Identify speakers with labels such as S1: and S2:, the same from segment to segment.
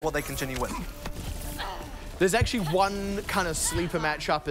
S1: what they continue with.
S2: There's actually one kind of sleeper matchup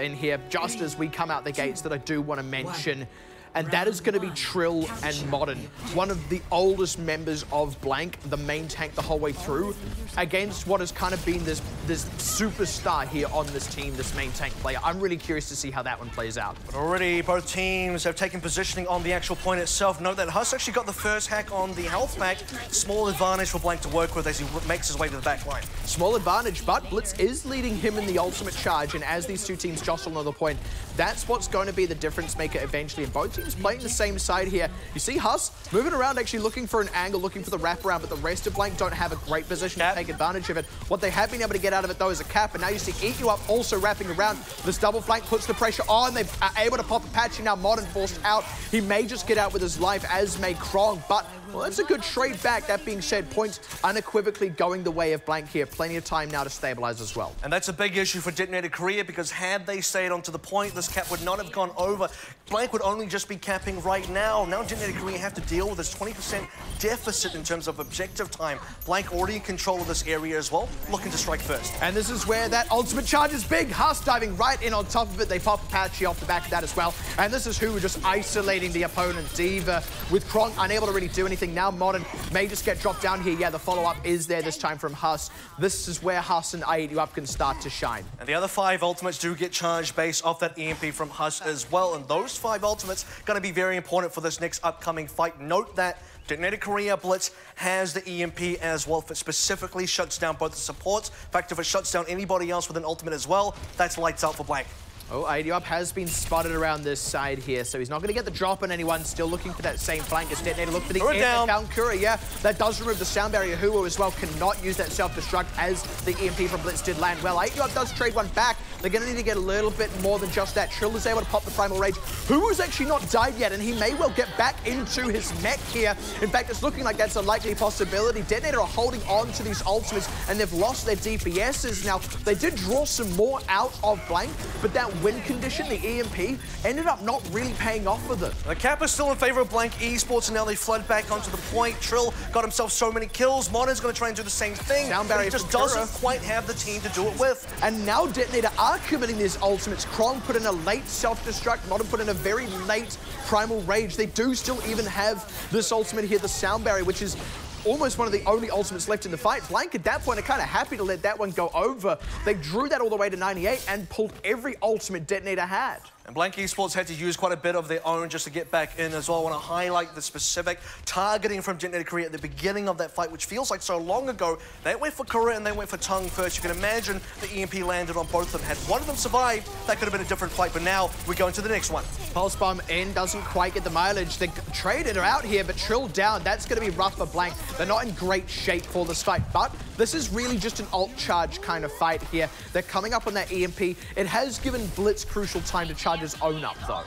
S2: in here, just as we come out the gates, that I do want to mention. And that is going to be Trill and Modern, one of the oldest members of Blank, the main tank the whole way through, against what has kind of been this superstar here on this team, this main tank player. I'm really curious to see how that one plays out.
S1: But already both teams have taken positioning on the actual point itself. Note that Huss actually got the first hack on the health pack. Small advantage for Blank to work with as he makes his way to the back line.
S2: Small advantage, but Blitz is leading him in the ultimate charge, and as these two teams jostle on the point, that's what's going to be the difference maker eventually. And both teams playing the same side here. You see Huss moving around, actually looking for an angle, looking for the wraparound, but the rest of Blank don't have a great position to take advantage of it. What they have been able to get out of it, though, is a cap, and now you see Eat You Up also wrapping around. This double flank puts the pressure on. They're able to pop a patchy. Now Modern forced out. He may just get out with his life, as may Krong, but well, that's a good trade back. That being said, points unequivocally going the way of Blank here. Plenty of time now to stabilize as well.
S1: And that's a big issue for DeToNator.KOREA, because had they stayed onto the point, this cap would not have gone over. Blank would only just be capping right now. Now DeToNator.KOREA have to deal with this 20% deficit in terms of objective time. Blank already in control of this area as well, looking to strike first.
S2: And this is where that ultimate charge is big. Huss diving right in on top of it. They pop Apache off the back of that as well. And this is who just isolating the opponent. Diva with Krong unable to really do anything. Now Modern may just get dropped down here. Yeah, the follow-up is there this time from Huss. This is where Huss and I Eat You Up can start to shine.
S1: And the other 5 ultimates do get charged based off that EMP from Huss as well. And those 5 ultimates going to be very important for this next upcoming fight. Note that DeToNator.KOREA Blitz has the EMP as well. If it specifically shuts down both the supports, in fact, if it shuts down anybody else with an ultimate as well, that's lights out for Blank.
S2: Oh, Eat You Up has been spotted around this side here, so he's not going to get the drop on anyone. Still looking for that same flank as DeToNator. Look for the air down. KOREA, yeah, that does remove the sound barrier. Huo as well cannot use that self-destruct as the EMP from Blitz did land well. Eat You Up does trade one back. They're going to need to get a little bit more than just that. Trill is able to pop the Primal Rage. Huo's actually not died yet, and he may well get back into his mech here. In fact, it's looking like that's a likely possibility. DeToNator are holding on to these ultimates, and they've lost their DPSs. Now, they did draw some more out of Blank, but that win condition, the EMP, ended up not really paying off for them.
S1: The cap is still in favor of Blank Esports, and now they flood back onto the point. Trill got himself so many kills. Modern's going to try and do the same thing, but he just doesn't quite have the team to do it with.
S2: And now DeToNator are committing these ultimates. Krong put in a late self-destruct. Modern put in a very late Primal Rage. They do still even have this ultimate here, the sound barrier, which is almost one of the only ultimates left in the fight. Blank at that point are kind of happy to let that one go over. They drew that all the way to 98 and pulled every ultimate DeToNator had.
S1: And Blank Esports had to use quite a bit of their own just to get back in as well. I want to highlight the specific targeting from DeToNator.KOREA at the beginning of that fight, which feels like so long ago. They went for KOREA and they went for Tongue first. You can imagine the EMP landed on both of them. Had one of them survived, that could have been a different fight, but now we go into the next one.
S2: Pulse Bomb in, doesn't quite get the mileage. The traded are out here, but Trill down. That's going to be rough for Blank. They're not in great shape for this fight, but this is really just an ult charge kind of fight here. They're coming up on that EMP. It has given Blitz crucial time to charge his own up, though.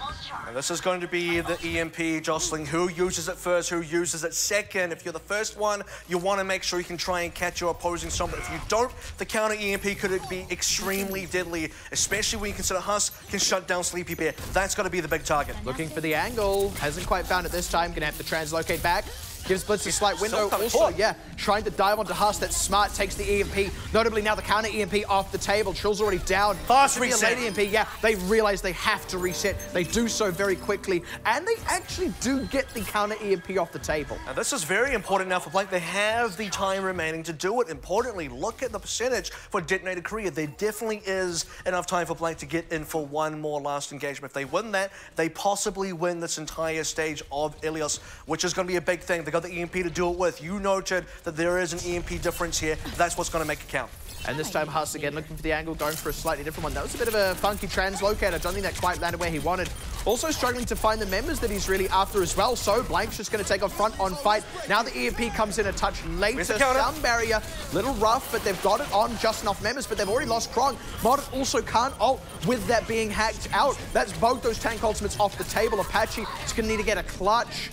S1: And this is going to be the EMP jostling. Who uses it first, who uses it second. If you're the first one, you want to make sure you can try and catch your opposing zone. But if you don't, the counter EMP could be extremely deadly, especially when you consider Huss can shut down Sleepy Bear. That's got to be the big target.
S2: Looking for the angle. Hasn't quite found it this time. Gonna have to translocate back. Gives Blitz a slight window. Also, yeah, trying to dive onto Huss. That's smart. Takes the EMP. Notably now the counter EMP off the table. Trill's already down.
S1: Fast reset.
S2: EMP. Yeah, they realize they have to reset. They do so very quickly. And they actually do get the counter EMP off the table.
S1: Now this is very important now for Blank. They have the time remaining to do it. Importantly, look at the percentage for DeToNator.KOREA. There definitely is enough time for Blank to get in for one more last engagement. If they win that, they possibly win this entire stage of Ilios, which is going to be a big thing. They got the EMP to do it with. You noted that there is an EMP difference here. That's what's going to make it count.
S2: And this time Huss again looking for the angle, going for a slightly different one. That was a bit of a funky translocator. Don't think that quite landed where he wanted. Also struggling to find the members that he's really after as well. So Blank's just going to take a front-on fight. Now the EMP comes in a touch later. Sound barrier, little rough, but they've got it on just enough members, but they've already lost Krong. Modern also can't ult with that being hacked out. That's both those tank ultimates off the table. Apache is going to need to get a clutch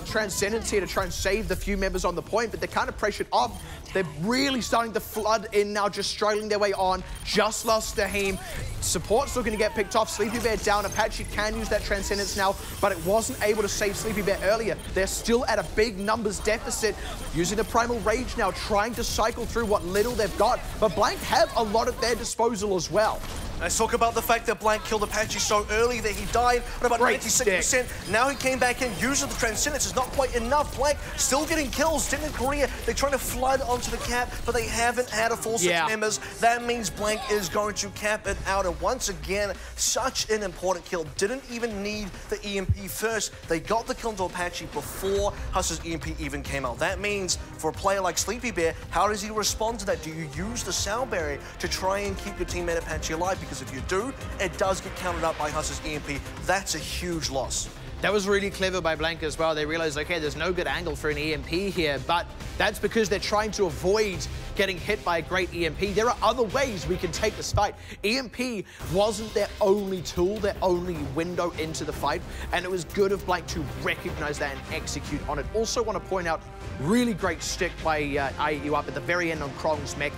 S2: Transcendence here to try and save the few members on the point, but they're kind of pressured off. They're really starting to flood in now, just struggling their way on. Just lost Daheem. Support's looking to get picked off. Sleepy Bear down. Apache can use that Transcendence now, but it wasn't able to save Sleepy Bear earlier. They're still at a big numbers deficit, using the Primal Rage now, trying to cycle through what little they've got, but Blank have a lot at their disposal as well.
S1: Let's talk about the fact that Blank killed Apache so early that he died at about 96%. Now he came back in, using the Transcendence. It's not quite enough. Blank still getting kills. DeToNator.KOREA, they're trying to flood onto the cap, but they haven't had a full 6 members. That means Blank is going to cap it out. And once again, such an important kill. Didn't even need the EMP first. They got the kill into Apache before Huss's EMP even came out. That means for a player like Sleepy Bear, how does he respond to that? Do you use the sound barrier to try and keep your teammate Apache alive? Because if you do, it does get counted up by Huss's EMP. That's a huge loss.
S2: That was really clever by Blank as well. They realized, okay, there's no good angle for an EMP here, but that's because they're trying to avoid getting hit by a great EMP. There are other ways we can take this fight. EMP wasn't their only tool, their only window into the fight, and it was good of Blank to recognize that and execute on it. Also want to point out, really great stick by IEU up at the very end on Krong's mech.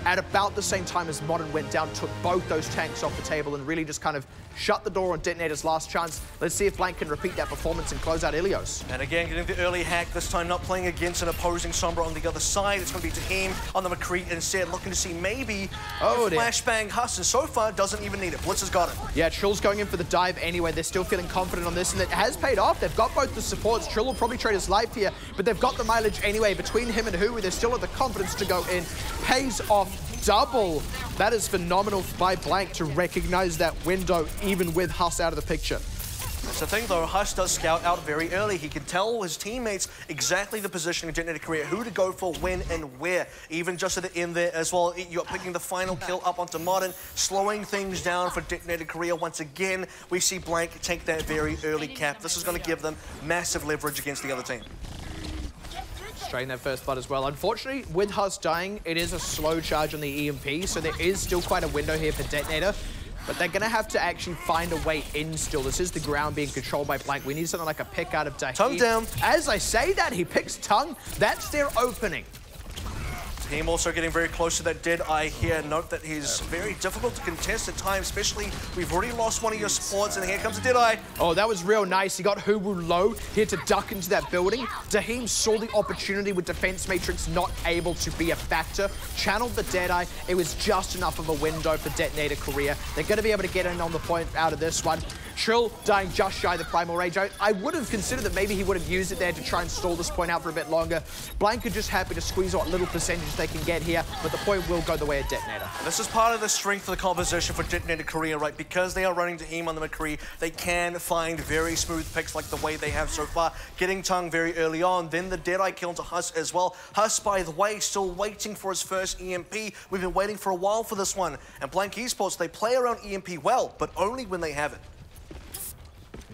S2: At about the same time as Modern went down, took both those tanks off the table and really just kind of shut the door on DeToNator's last chance. Let's see if Blank can repeat that performance and close out Ilios.
S1: And again, getting the early hack, this time not playing against an opposing Sombra on the other side. It's going to be Daheem on the McCree instead, looking to see maybe flashbang Huss, and so far doesn't even need it. Blitz has got it. Yeah,
S2: Trill's going in for the dive anyway. They're still feeling confident on this, and it has paid off. They've got both the supports. Trill will probably trade his life here, but they've got the mileage anyway. Between him and Hu, they still have the confidence to go in. Pays off double. That is phenomenal by Blank to recognize that window, even with Huss out of the picture.
S1: That's the thing, though. Huss does scout out very early. He can tell his teammates exactly the position of DeToNator.KOREA, who to go for, when, and where. Even just at the end there as well, you're picking the final kill up onto Modern, slowing things down for DeToNator.KOREA. Once again, we see Blank take that very early cap. This is going to give them massive leverage against the other team.
S2: Straight in that first blood as well. Unfortunately, with Huss dying, it is a slow charge on the EMP, so there is still quite a window here for DeToNator. But they're going to have to actually find a way in still. This is the ground being controlled by Blank. We need something like a pick out of Daheem.
S1: Tongue down.
S2: As I say that, he picks Tongue. That's their opening.
S1: Team also getting very close to that dead eye here. Note that he's very difficult to contest at times, especially we've already lost one of your supports, and here comes a dead eye.
S2: Oh, that was real nice. He got Huwu low here to duck into that building. Daheem saw the opportunity with Defense Matrix not able to be a factor. Channeled the dead eye. It was just enough of a window for DeToNator.KOREA. They're going to be able to get in on the point out of this one. Trill dying just shy of the Primal Rage. I would have considered that maybe he would have used it there to try and stall this point out for a bit longer. Blank are just happy to squeeze what little percentage they can get here, but the point will go the way of DeToNator.
S1: This is part of the strength of the composition for DeToNator.KOREA, right? Because they are running Daheem on the McCree, they can find very smooth picks like the way they have so far, getting Tongue very early on, then the Deadeye kill into Huss as well. Huss, by the way, still waiting for his first EMP. We've been waiting for a while for this one. And Blank Esports, they play around EMP well, but only when they have it.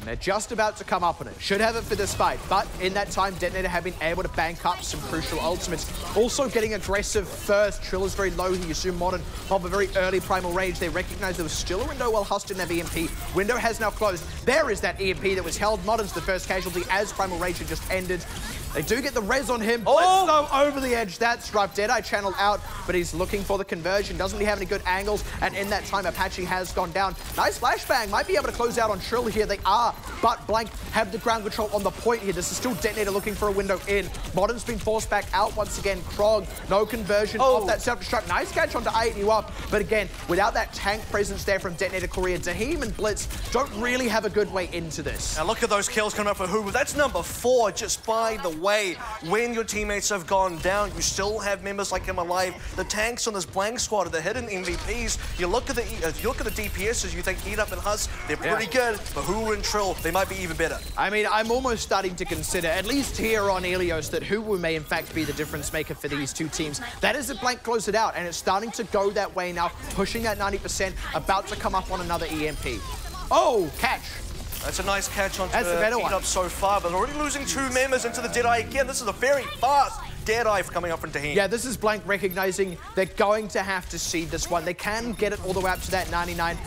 S2: They're just about to come up on it. Should have it for this fight, but in that time, DeToNator have been able to bank up some crucial ultimates. Also getting aggressive first. Trill is very low. He assumed Modern pop a very early Primal Rage. They recognize there was still a window while Huss didn't have EMP. Window has now closed. There is that EMP that was held. Modern's the first casualty as Primal Rage had just ended. They do get the res on him. Oh, so over the edge. That's rough. Deadeye channeled out, but he's looking for the conversion. Doesn't really have any good angles, and in that time, Apache has gone down. Nice flashbang. Might be able to close out on Trill here. They are, but Blank have the ground control on the point here. This is still DeToNator looking for a window in. Modern's been forced back out once again. Krog, no conversion off that self-destruct. Nice catch onto IEU up, but again, without that tank presence there from DeToNator.KOREA, Daheem and Blitz don't really have a good way into this.
S1: Now look at those kills coming up for Huwu. That's number 4 just by the way. When your teammates have gone down, you still have members like him alive. The tanks on this Blank squad are the hidden MVPs. You look at the DPSs, you think Eat Up and Huss, they're pretty good, but Huwu and Trill, they might be even better.
S2: I mean, I'm almost starting to consider, at least here on Ilios, that Huwu may in fact be the difference maker for these two teams. That is if Blank close it out, and it's starting to go that way now, pushing that 90%, about to come up on another EMP. Oh, catch.
S1: That's a nice catch onto Eat Up so far, but already losing 2 members into the Deadeye again. This is a very fast Deadeye coming up from Daheem.
S2: Yeah, this is Blank recognizing they're going to have to seed this one. They can get it all the way up to that 99.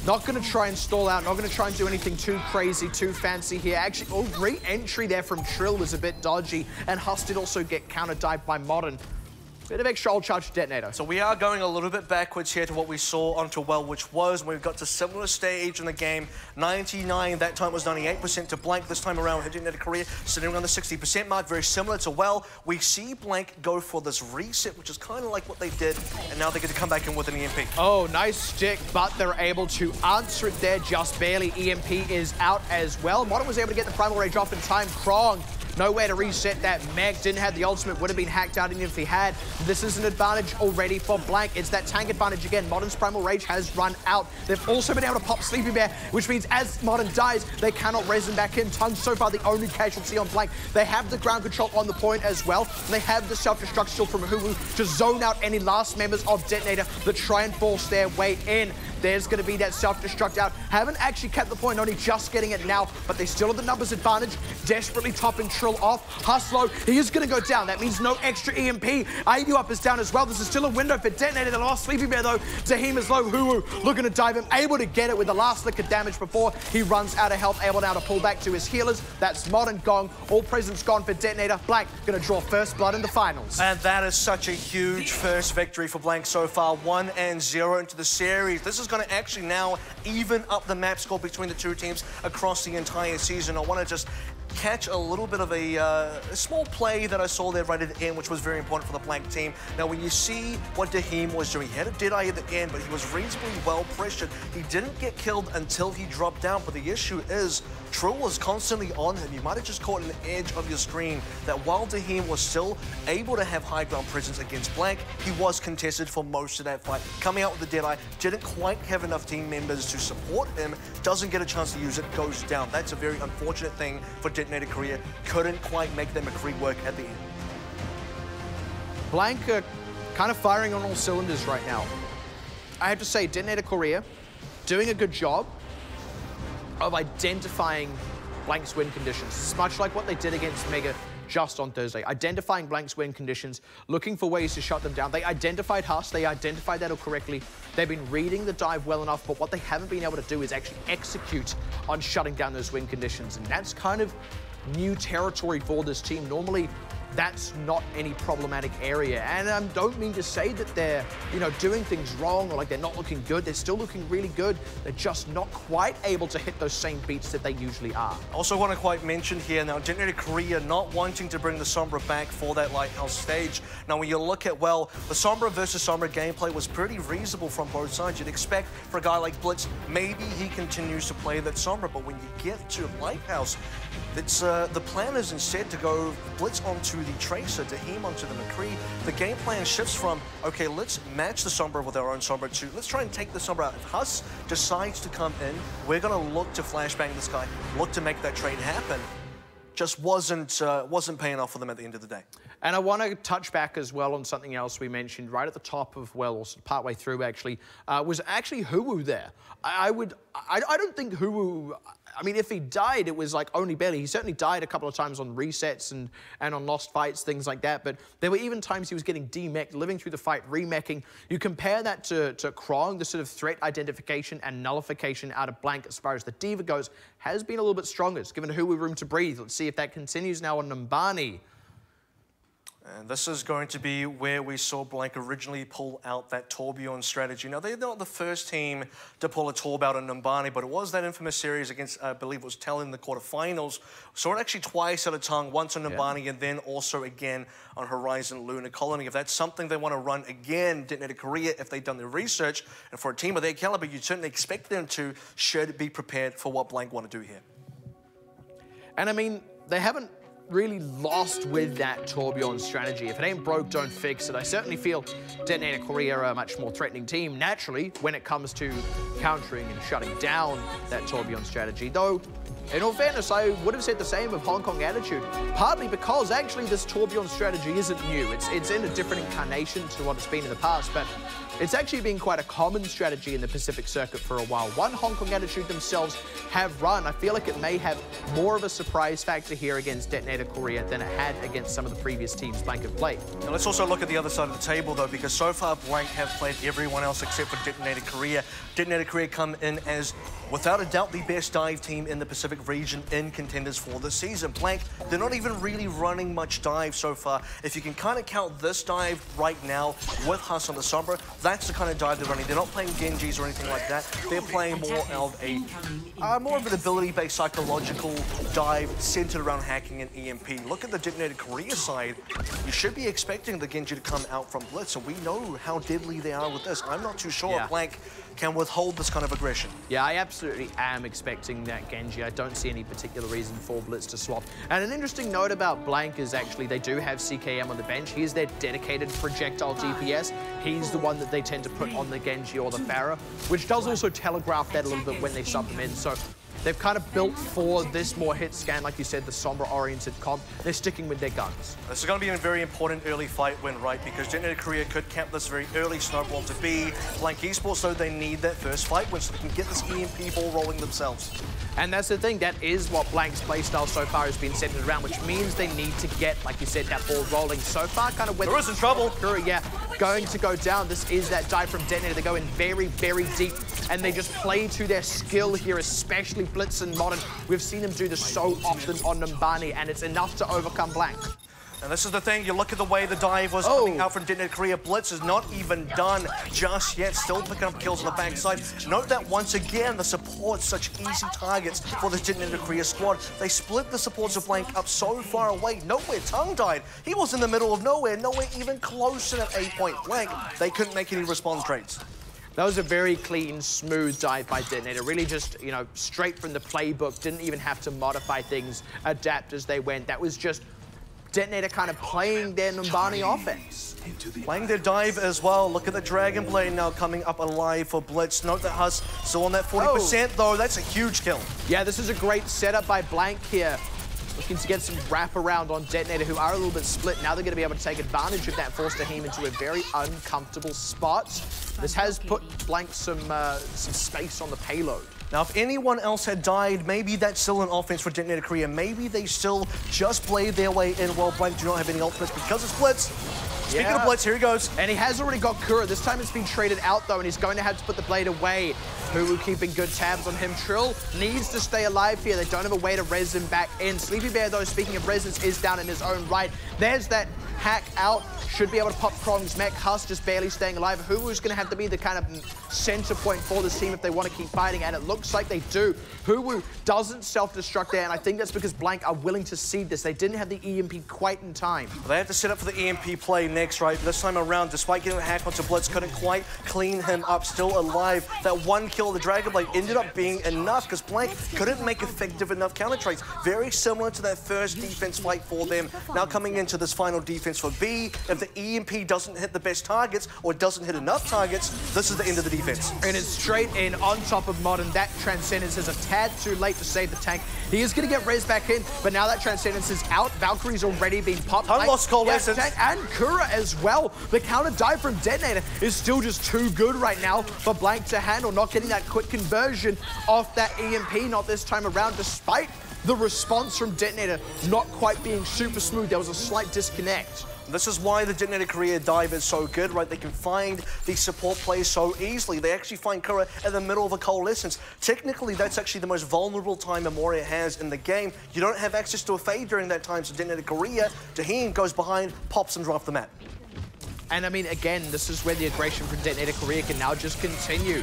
S2: Not going to try and stall out, not going to try and do anything too crazy, too fancy here. Actually, re-entry there from Trill was a bit dodgy, and Huss did also get counter-dived by Modern. Bit of extra old charge to DeToNator.
S1: So we are going a little bit backwards here to what we saw onto Well, which was when we got to similar stage in the game. 99, that time was 98% to Blank. This time around, DeToNator.KOREA sitting around the 60% mark, very similar to Well. We see Blank go for this reset, which is kind of like what they did, and now they get to come back in with an EMP.
S2: Oh, nice stick, but they're able to answer it there just barely. EMP is out as well. Modern was able to get the Primal Rage off in time. Krong, nowhere to reset that. Meg didn't have the ultimate, would have been hacked out even if he had. This is an advantage already for Blank. It's that tank advantage again. Modern's Primal Rage has run out. They've also been able to pop Sleepy Bear, which means as Modern dies, they cannot raise him back in. Tongue so far the only casualty on Blank. They have the ground control on the point as well. And they have the self-destruct still from Huwu to zone out any last members of DeToNator that try and force their way in. There's going to be that self-destruct out. Haven't actually kept the point, only just getting it now, but they still have the numbers advantage. Desperately topping Trill off. Huslo, he is going to go down. That means no extra EMP. IU up is down as well. This is still a window for DeToNator. The last Sleepy Bear, though. Zahim is low. Huwu looking to dive him. Able to get it with the last lick of damage before he runs out of health. Able now to pull back to his healers. That's Modern gone. All presence gone for DeToNator. Blank going to draw first blood in the finals.
S1: And that is such a huge first victory for Blank so far. 1-0 into the series. This is going to actually now even up the map score between the two teams across the entire season. I want to just catch a little bit of a small play that I saw there right at the end, which was very important for the Blank team. Now, when you see what Dahim was doing, he had a Deadeye at the end, but he was reasonably well pressured. He didn't get killed until he dropped down, but the issue is Trill was constantly on him. You might have just caught an edge of your screen that while Dahim was still able to have high ground presence against Blank, he was contested for most of that fight. Coming out with the Deadeye, didn't quite have enough team members to support him, doesn't get a chance to use it, goes down. That's a very unfortunate thing for DeToNator.KOREA. Couldn't quite make their McCree work at the end.
S2: Blank kind of firing on all cylinders right now. I have to say, DeToNator.KOREA doing a good job of identifying Blank's win conditions. It's much like what they did against Mega just on Thursday. Identifying Blank's win conditions, looking for ways to shut them down. They identified Huss, they identified that correctly. They've been reading the dive well enough, but what they haven't been able to do is actually execute on shutting down those win conditions. And that's kind of new territory for this team. Normally, that's not any problematic area. And I don't mean to say that they're, doing things wrong or like they're not looking good. They're still looking really good. They're just not quite able to hit those same beats that they usually are.
S1: Also want to quite mention here now, DeToNator.KOREA not wanting to bring the Sombra back for that Lighthouse stage. Now, when you look at, well, the Sombra versus Sombra gameplay was pretty reasonable from both sides. You'd expect for a guy like Blitz, maybe he continues to play that Sombra, but when you get to Lighthouse, it's the plan is instead to go Blitz onto the Tracer, Dahim onto the McCree. The game plan shifts from, okay, let's match the Sombra with our own Sombra to let's try and take the Sombra out. If Huss decides to come in, we're going to look to flashbang this guy, look to make that trade happen. Just wasn't paying off for them at the end of the day.
S2: And I want to touch back as well on something else we mentioned right at the top of, well, or partway through actually, was actually Huwu there. I don't think Huwu, I mean, if he died, it was like only barely. He certainly died a couple of times on resets and on lost fights, things like that. But there were even times he was getting demech'd, living through the fight, remeching. You compare that to Krong, the sort of threat identification and nullification out of Blank as far as the Diva goes, has been a little bit stronger. It's given Huwu room to breathe. Let's see if that continues now on Numbani.
S1: And this is going to be where we saw Blank originally pull out that Torbjorn strategy. Now, they're not the first team to pull a Torb out on Numbani, but it was that infamous series against, I believe it was Tell in the quarterfinals. Saw it actually twice at a tongue, once on Numbani and then also again on Horizon Lunar Colony. If that's something they want to run again, DeToNator.KOREA, if they've done their research, and for a team of their caliber, you'd certainly expect them to, should be prepared for what Blank want to do here.
S2: And I mean, they haven't really lost with that Torbjorn strategy. If it ain't broke, don't fix it. I certainly feel DeToNator.KOREA are a much more threatening team, naturally, when it comes to countering and shutting down that Torbjorn strategy. Though, in all fairness, I would have said the same of Hong Kong Attitude, partly because actually this Torbjorn strategy isn't new. It's in a different incarnation to what it's been in the past, but it's actually been quite a common strategy in the Pacific Circuit for a while. One Hong Kong Attitude themselves have run. I feel like it may have more of a surprise factor here against DeToNator.KOREA than it had against some of the previous teams Blank have played.
S1: Now let's also look at the other side of the table though, because so far Blank have played everyone else except for DeToNator.KOREA. DeToNator.KOREA come in as, without a doubt, the best dive team in the Pacific Pacific region in Contenders for this season. Blank, they're not even really running much dive so far. If you can kind of count this dive right now with Huss on the Sombra, that's the kind of dive they're running. They're not playing Genjis or anything like that. They're playing more of an ability-based psychological dive centered around hacking and EMP. Look at the DeToNator.KOREA side. You should be expecting the Genji to come out from Blitz, and we know how deadly they are with this. I'm not too sure if Blank can withhold this kind of aggression.
S2: Yeah, I absolutely am expecting that Genji. I don't see any particular reason for Blitz to swap. And an interesting note about Blank is actually they do have CKM on the bench. He is their dedicated projectile DPS. He's the one that they tend to put on the Genji or the Pharah, which does also telegraph that a little bit when they sub them in. So they've kind of built for this more hit scan, like you said, the Sombra-oriented comp. They're sticking with their guns.
S1: This is going to be a very important early fight win, right? Because DeToNator.KOREA could cap this very early snowball to be Blank Esports, so they need that first fight win so they can get this EMP ball rolling themselves.
S2: And that's the thing, that is what Blank's playstyle so far has been centered around, which means they need to get, like you said, that ball rolling. So far, kind of when
S1: There is in trouble.
S2: Going to go down. This is that dive from DeToNator. They go in very, very deep, and they just play to their skill here, especially Blitz and Modern. We've seen them do this so often on Numbani, and it's enough to overcome Blank.
S1: And this is the thing, you look at the way the dive was coming out from DeToNator.KOREA. Blitz is not even done just yet, still picking up kills on the backside. Note that once again, the supports such easy targets for the DeToNator.KOREA squad. They split the supports of Blank up so far away. Nowhere Tongue died. He was in the middle of nowhere even close to that 8-point Blank. They couldn't make any response trades.
S2: That was a very clean, smooth dive by DeToNator. Really just, you know, straight from the playbook. Didn't even have to modify things, adapt as they went. That was just DeToNator kind of playing their Numbani offense.
S1: Playing their dive as well. Look at the Dragon Blade now coming up alive for Blitz. Note that Huss still on that 40% though. That's a huge kill.
S2: Yeah, this is a great setup by Blank here. Looking to get some wraparound on DeToNator, who are a little bit split. Now they're going to be able to take advantage of that, force Taheem into a very uncomfortable spot. This has put Blank some space on the payload.
S1: Now, if anyone else had died, maybe that's still an offense for DeToNator.KOREA. Maybe they still just played their way in while Blank do not have any ultimates because it's Blitz. Speaking of Blitz, here he goes.
S2: And he has already got Kura. This time it's been traded out, though, and he's going to have to put the blade away. Huwu keeping good tabs on him. Trill needs to stay alive here. They don't have a way to res him back in. Sleepy Bear, though, speaking of reses, is down in his own right. There's that hack out. Should be able to pop Krong's mech. Huss just barely staying alive. Huwu's going to have to be the kind of center point for this team if they want to keep fighting, and it looks like they do. Huwu doesn't self-destruct there, and I think that's because Blank are willing to seed this. They didn't have the EMP quite in time.
S1: They have to set up for the EMP play next, right? This time around, despite getting a hack onto Blitz, couldn't quite clean him up, still alive. That one kill of the Dragon Blade ended up being enough because Blank couldn't make effective enough counter trades. Very similar to that first defense fight for them. Now coming into this final defense for B, if the EMP doesn't hit the best targets or doesn't hit enough targets, this is the end of the defense.
S2: And it's straight in on top of Modern. That Transcendence is a tad too late to save the tank. He is going to get res back in, but now that Transcendence is out. Valkyrie's already been popped.
S1: Lost coalescence.
S2: And Kura as well. The counter dive from DeToNator is still just too good right now for Blank to handle. Not getting that quick conversion off that EMP, not this time around, despite the response from DeToNator not quite being super smooth. There was a slight disconnect.
S1: This is why the DeToNator.KOREA dive is so good, right? They can find these support plays so easily. They actually find Kura in the middle of a coalescence. Technically, that's actually the most vulnerable time Memoria has in the game. You don't have access to a fade during that time, so DeToNator.KOREA, Taheem goes behind, pops and off the map.
S2: And I mean, again, this is where the aggression from DeToNator.KOREA can now just continue.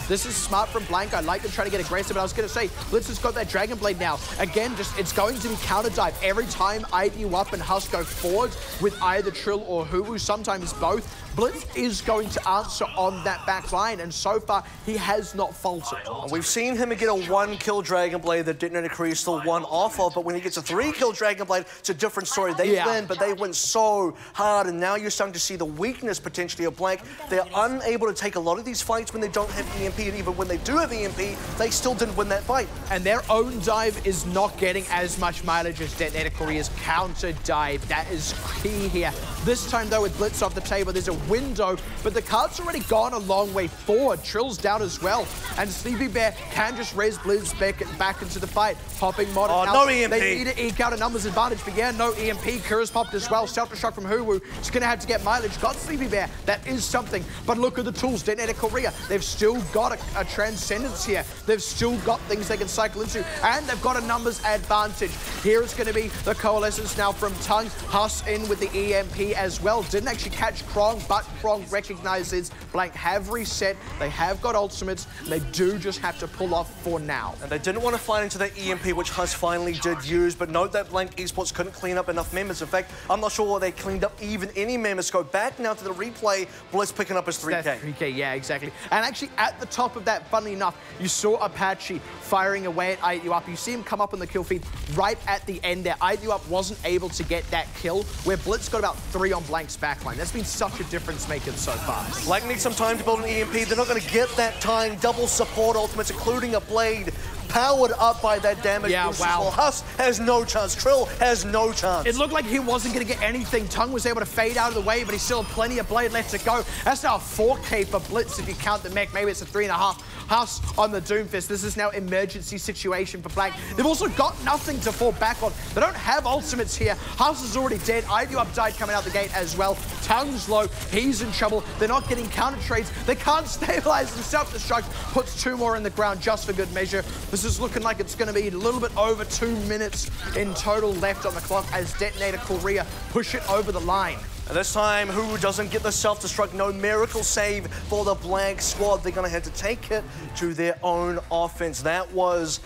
S2: This is smart from Blank. I like them trying to get aggressive, but I was going to say, Blitz has got that Dragon Blade now. Again, just it's going to be counter dive. Every time IDU up and Huss go forward with either Trill or Huwu, sometimes both, Blitz is going to answer on that back line, and so far, he has not faltered.
S1: We've seen him get a 1-kill Dragon Blade that DeToNator.KOREA still won off of, but when he gets a 3-kill Dragon Blade, it's a different story. They win, but they win so hard, and now you're starting to see the weakness potentially of Blank. They're unable to take a lot of these fights when they don't have EMP, and even when they do have EMP, they still didn't win that fight.
S2: And their own dive is not getting as much mileage as DeToNator.KOREA's counter dive. That is key here. This time, though, with Blitz off the table, there's a window, but the cart's already gone a long way forward. Trill's down as well, and Sleepy Bear can just raise Blizz back into the fight. Popping Modern out.
S1: No EMP.
S2: They need to eke out a numbers advantage, but yeah, no EMP. Kura's popped as well. Self-destruct from Huwu. It's going to have to get mileage. Got Sleepy Bear. That is something, but look at the tools. DeToNator.KOREA. They've still got a transcendence here. They've still got things they can cycle into, and they've got a numbers advantage. Here it's going to be the coalescence now from Tongue. Huss in with the EMP as well. Didn't actually catch Krong, but Krong recognizes Blank have reset. They have got ultimates. They do just have to pull off for now.
S1: And they didn't want to fight into that EMP, which Huss finally did use, but note that Blank Esports couldn't clean up enough members. In fact, I'm not sure they cleaned up even any members. Go back now to the replay. Blitz picking up his 3K.
S2: That's 3K, yeah, exactly. And actually, at the top of that, funnily enough, you saw Apache firing away at IUP. You see him come up on the kill feed right at the end there. IUP wasn't able to get that kill, where Blitz got about 3 on Blank's backline. That's been such a difference maker so far.
S1: Blank needs some time to build an EMP. They're not going to get that time. Double support ultimates, including a blade, powered up by that damage.
S2: Yeah, wow.
S1: Huss has no chance. Trill has no chance.
S2: It looked like he wasn't going to get anything. Tongue was able to fade out of the way, but he still had plenty of blade left to go. That's now a 4K for Blitz if you count the mech. Maybe it's a 3.5. Huss on the Doomfist. This is now emergency situation for Blank. They've also got nothing to fall back on. They don't have ultimates here. Huss is already dead. IUP died coming out the gate as well. Tongue's low. He's in trouble. They're not getting counter trades. They can't stabilize and self-destruct. Puts 2 more in the ground just for good measure. This is looking like it's going to be a little bit over 2 minutes in total left on the clock as DeToNator.KOREA push it over the line.
S1: And this time, Huwu doesn't get the self-destruct. No miracle save for the Blank squad. They're going to have to take it to their own offense. That was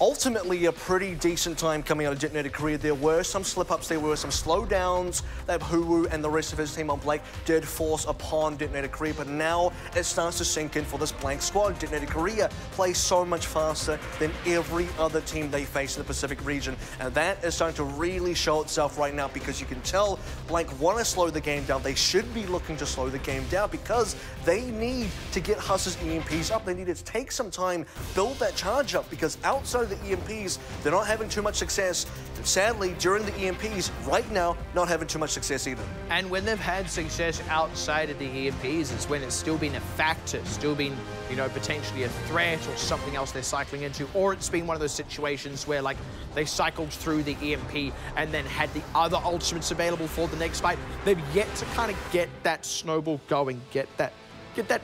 S1: ultimately a pretty decent time coming out of DeToNator.KOREA. There were some slip-ups, there were some slowdowns that Huwu and the rest of his team on Blank did force upon DeToNator.KOREA, but now it starts to sink in for this Blank squad. DeToNator.KOREA plays so much faster than every other team they face in the Pacific region, and that is starting to really show itself right now because you can tell Blank want to slow the game down. They should be looking to slow the game down because they need to get Huss's EMPs up. They need to take some time, build that charge up, because outside of the EMPs, they're not having too much success. Sadly, during the EMPs, right now, not having too much success either.
S2: And when they've had success outside of the EMPs is when it's still been a factor, still been, you know, potentially a threat or something else they're cycling into, or it's been one of those situations where, like, they cycled through the EMP and then had the other ultimates available for the next fight. They've yet to kind of get that snowball going, get that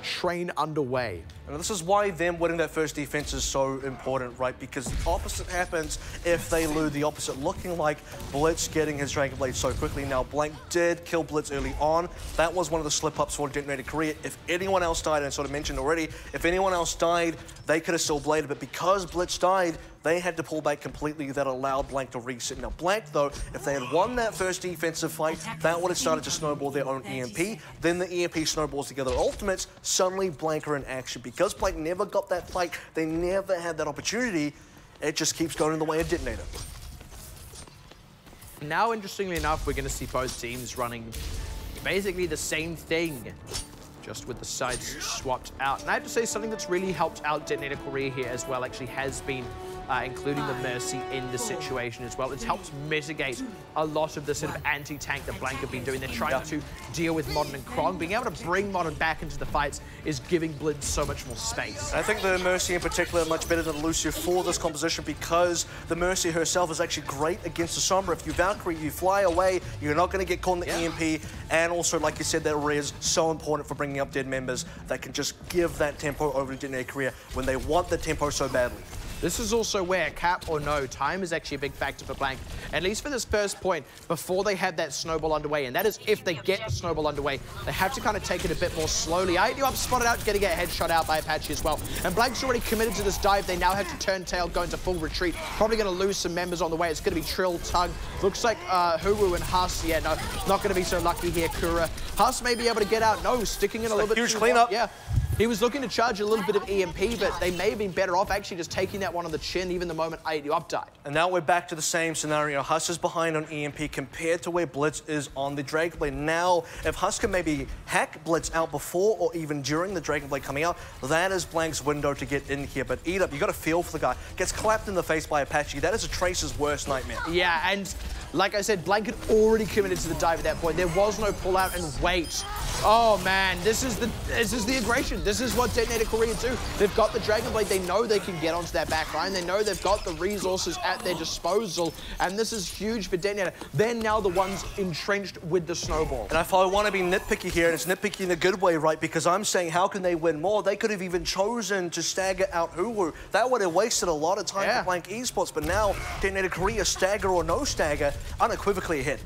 S2: train underway.
S1: And this is why them winning that first defense is so important, right? Because the opposite happens if they lose. The opposite looking like Blitz getting his Dragon Blade so quickly. Now, Blank did kill Blitz early on. That was one of the slip-ups for DeToNator.KOREA. If anyone else died, and I sort of mentioned already, if anyone else died, they could have still bladed. But because Blitz died, they had to pull back completely. That allowed Blank to reset. Now, Blank, though, if they had won that first defensive fight, that would have started to snowball their own EMP. Then the EMP snowballs together ultimates. Suddenly, Blank are in action. Because Blank never got that fight, they never had that opportunity, it just keeps going in the way of DeToNator.
S2: Now, interestingly enough, we're going to see both teams running basically the same thing, just with the sides swapped out. And I have to say, something that's really helped out DeToNator.KOREA here as well actually has been including the Mercy in the situation as well. It's helped mitigate a lot of the sort of anti-tank that Blank have been doing. They're trying to deal with Modern and Krong. Being able to bring Modern back into the fights is giving Blitz so much more space.
S1: I think the Mercy in particular are much better than Lucio for this composition because the Mercy herself is actually great against the Sombra. If you Valkyrie, you fly away, you're not going to get caught in the EMP. And also, like you said, that Res is so important for bringing up dead members that can just give that tempo over to DeToNator.KOREA when they want the tempo so badly.
S2: This is also where, cap or no, time is actually a big factor for Blank, at least for this first point, before they have that snowball underway. And that is if they get the snowball underway, they have to kind of take it a bit more slowly. IUP spotted out, getting a headshot out by Apache as well. And Blank's already committed to this dive. They now have to turn tail, go into full retreat. Probably going to lose some members on the way. It's going to be Trill, Tug. Looks like Huwu and Huss. Yeah, no, not going to be so lucky here, Kura. Huss may be able to get out. No, sticking in a little bit
S1: huge cleanup.
S2: Yeah. He was looking to charge a little bit of EMP, but they may have been better off actually just taking that one on the chin even the moment IUP died.
S1: And now we're back to the same scenario. Huss is behind on EMP compared to where Blitz is on the Dragon Blade. Now, if Huss can maybe hack Blitz out before or even during the Dragon Blade coming out, that is Blank's window to get in here. But Eat Up, you got to feel for the guy. Gets clapped in the face by Apache. That is a Tracer's worst nightmare.
S2: Yeah, and Like I said, Blank had already committed to the dive at that point. There was no pull out and wait. Oh man, this is the aggression. This is what DeToNator Korea do. They've got the Dragon Blade. They know they can get onto that back line. They know they've got the resources at their disposal. And this is huge for DeToNator. They're now the ones entrenched with the snowball.
S1: And if I want to be nitpicky here, and it's nitpicky in a good way, right? Because I'm saying, how can they win more? They could have even chosen to stagger out Huwu. That would have wasted a lot of time for Blank Esports. But now, DeToNator Korea, stagger or no stagger, unequivocally ahead.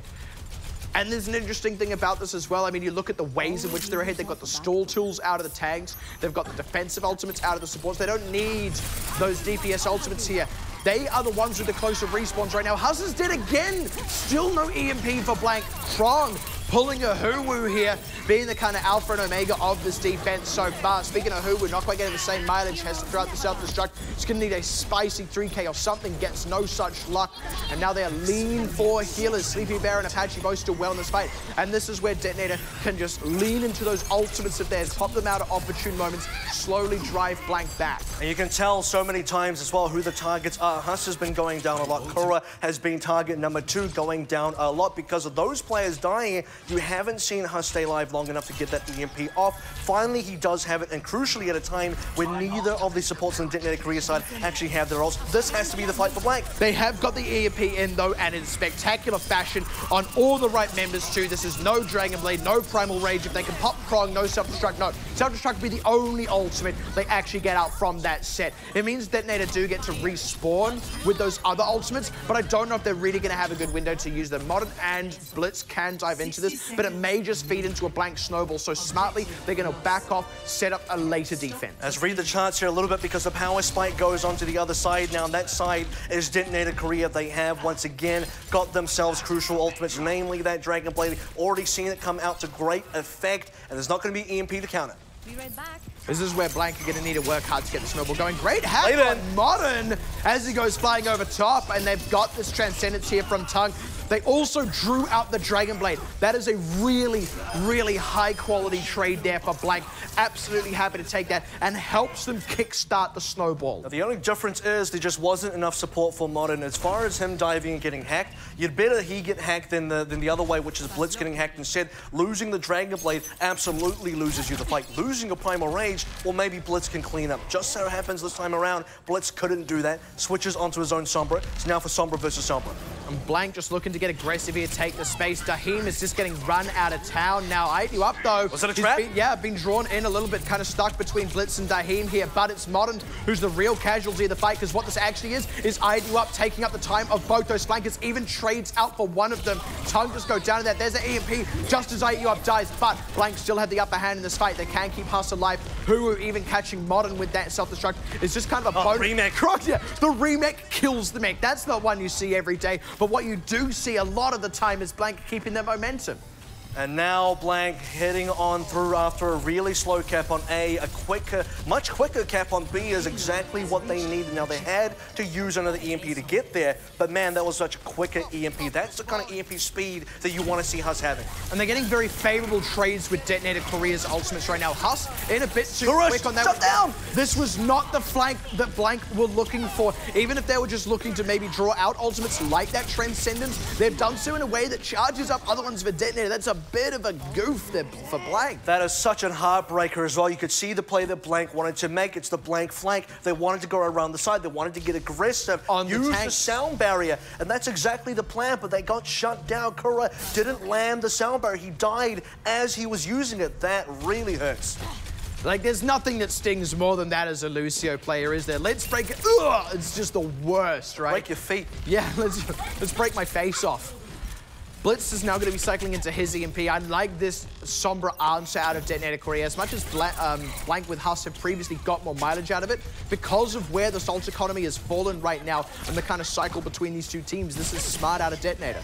S2: And there's an interesting thing about this as well. I mean, you look at the ways in which they're ahead. They've got the stall tools out of the tanks. They've got the defensive ultimates out of the supports. They don't need those DPS ultimates here. They are the ones with the closer respawns right now. Huss is dead again. Still no EMP for Blank. Krong pulling a Huwu here, being the kind of alpha and omega of this defense so far. Speaking of Huwu, not quite getting the same mileage, has to throw out the self-destruct. He's going to need a spicy 3K or something, gets no such luck. And now they are lean for healers. Sleepy Bear and Apache both still well in this fight. And this is where DeToNator can just lean into those ultimates of theirs, pop them out at opportune moments, slowly drive Blank back.
S1: And you can tell so many times as well who the targets are. Huss has been going down a lot. Korra has been target number 2, going down a lot because of those players dying. You haven't seen Huss stay alive long enough to get that EMP off. Finally, he does have it, and crucially at a time when neither of the supports on the DeToNator Korea side actually have their ults. This has to be the fight for Blank.
S2: They have got the EMP in, though, and in spectacular fashion on all the right members, too. This is no Dragon Blade, no Primal Rage. If they can pop Krong, no Self-Destruct, no. Self-Destruct will be the only ultimate they actually get out from that set. It means DeToNator do get to respawn with those other ultimates, but I don't know if they're really going to have a good window to use them. Modern and Blitz can dive into this, but it may just feed into a Blank snowball, so smartly they're going to back off, set up a later defense.
S1: Let's read the charts here a little bit because the power spike goes onto the other side now, and that side is DeToNator Korea. They have once again got themselves crucial ultimates, namely that Dragon Blade. Already seen it come out to great effect, and there's not going to be EMP to counter.
S3: Be right back.
S2: This is where Blank are going to need to work hard to get the snowball going. Great hack on Modern as he goes flying over top, and they've got this Transcendence here from Tongue. They also drew out the Dragon Blade. That is a really, really high-quality trade there for Blank. Absolutely happy to take that, and helps them kickstart the snowball.
S1: Now, the only difference is there just wasn't enough support for Modern. As far as him diving and getting hacked, you'd better he get hacked than the other way, which is Blitz getting hacked instead. Losing the Dragon Blade absolutely loses you the fight. Losing a Primal Rage, well, maybe Blitz can clean up. Just so happens this time around, Blitz couldn't do that. Switches onto his own Sombra. It's now for Sombra versus Sombra.
S2: And Blank just looking to get aggressive here, take the space. Daheem is just getting run out of town now. I ate you up, though.
S1: Was it a trap?
S2: Been drawn in a little bit, kind of stuck between Blitz and Daheem here, but it's Modern who's the real casualty of the fight, because what this actually is I ate you up, taking up the time of both those flankers, even trades out for one of them. Tongue just go down to that. There's an EMP just as I ate you up dies, but Blank still had the upper hand in this fight. They can keep Huss alive. Huwu even catching Modern with that self-destruct is just kind of a bonus.
S1: Remake.
S2: Yeah, the remake kills the mech. That's not one you see every day, but what you do see a lot of the time is Blank keeping their momentum.
S1: And now Blank heading on through after a really slow cap on A. A quicker, much quicker cap on B is exactly what they needed. Now, they had to use another EMP to get there, but man, that was such a quicker EMP. That's the kind of EMP speed that you want to see Huss having.
S2: And they're getting very favorable trades with DeToNator Korea's ultimates right now. Huss in a bit too quick on that.
S1: Shut down!
S2: This was not the flank that Blank were looking for. Even if they were just looking to maybe draw out ultimates like that Transcendence, they've done so in a way that charges up other ones for DeToNator. That's a bit of a goof there for Blank.
S1: That is such a heartbreaker as well. You could see the play that Blank wanted to make. It's the Blank flank. They wanted to go around the side. They wanted to get aggressive, use the sound barrier, and that's exactly the plan, but they got shut down. Korra didn't land the sound barrier. He died as he was using it. That really hurts.
S2: Like, there's nothing that stings more than that as a Lucio player, is there? Let's break it. Ugh, it's just the worst, right?
S1: Break your feet.
S2: Yeah, let's break my face off. Blitz is now going to be cycling into his EMP. I like this Sombra answer out of DeToNator Korea. As much as Blank with Huss have previously got more mileage out of it, because of where the salt economy has fallen right now and the kind of cycle between these two teams, this is smart out of DeToNator.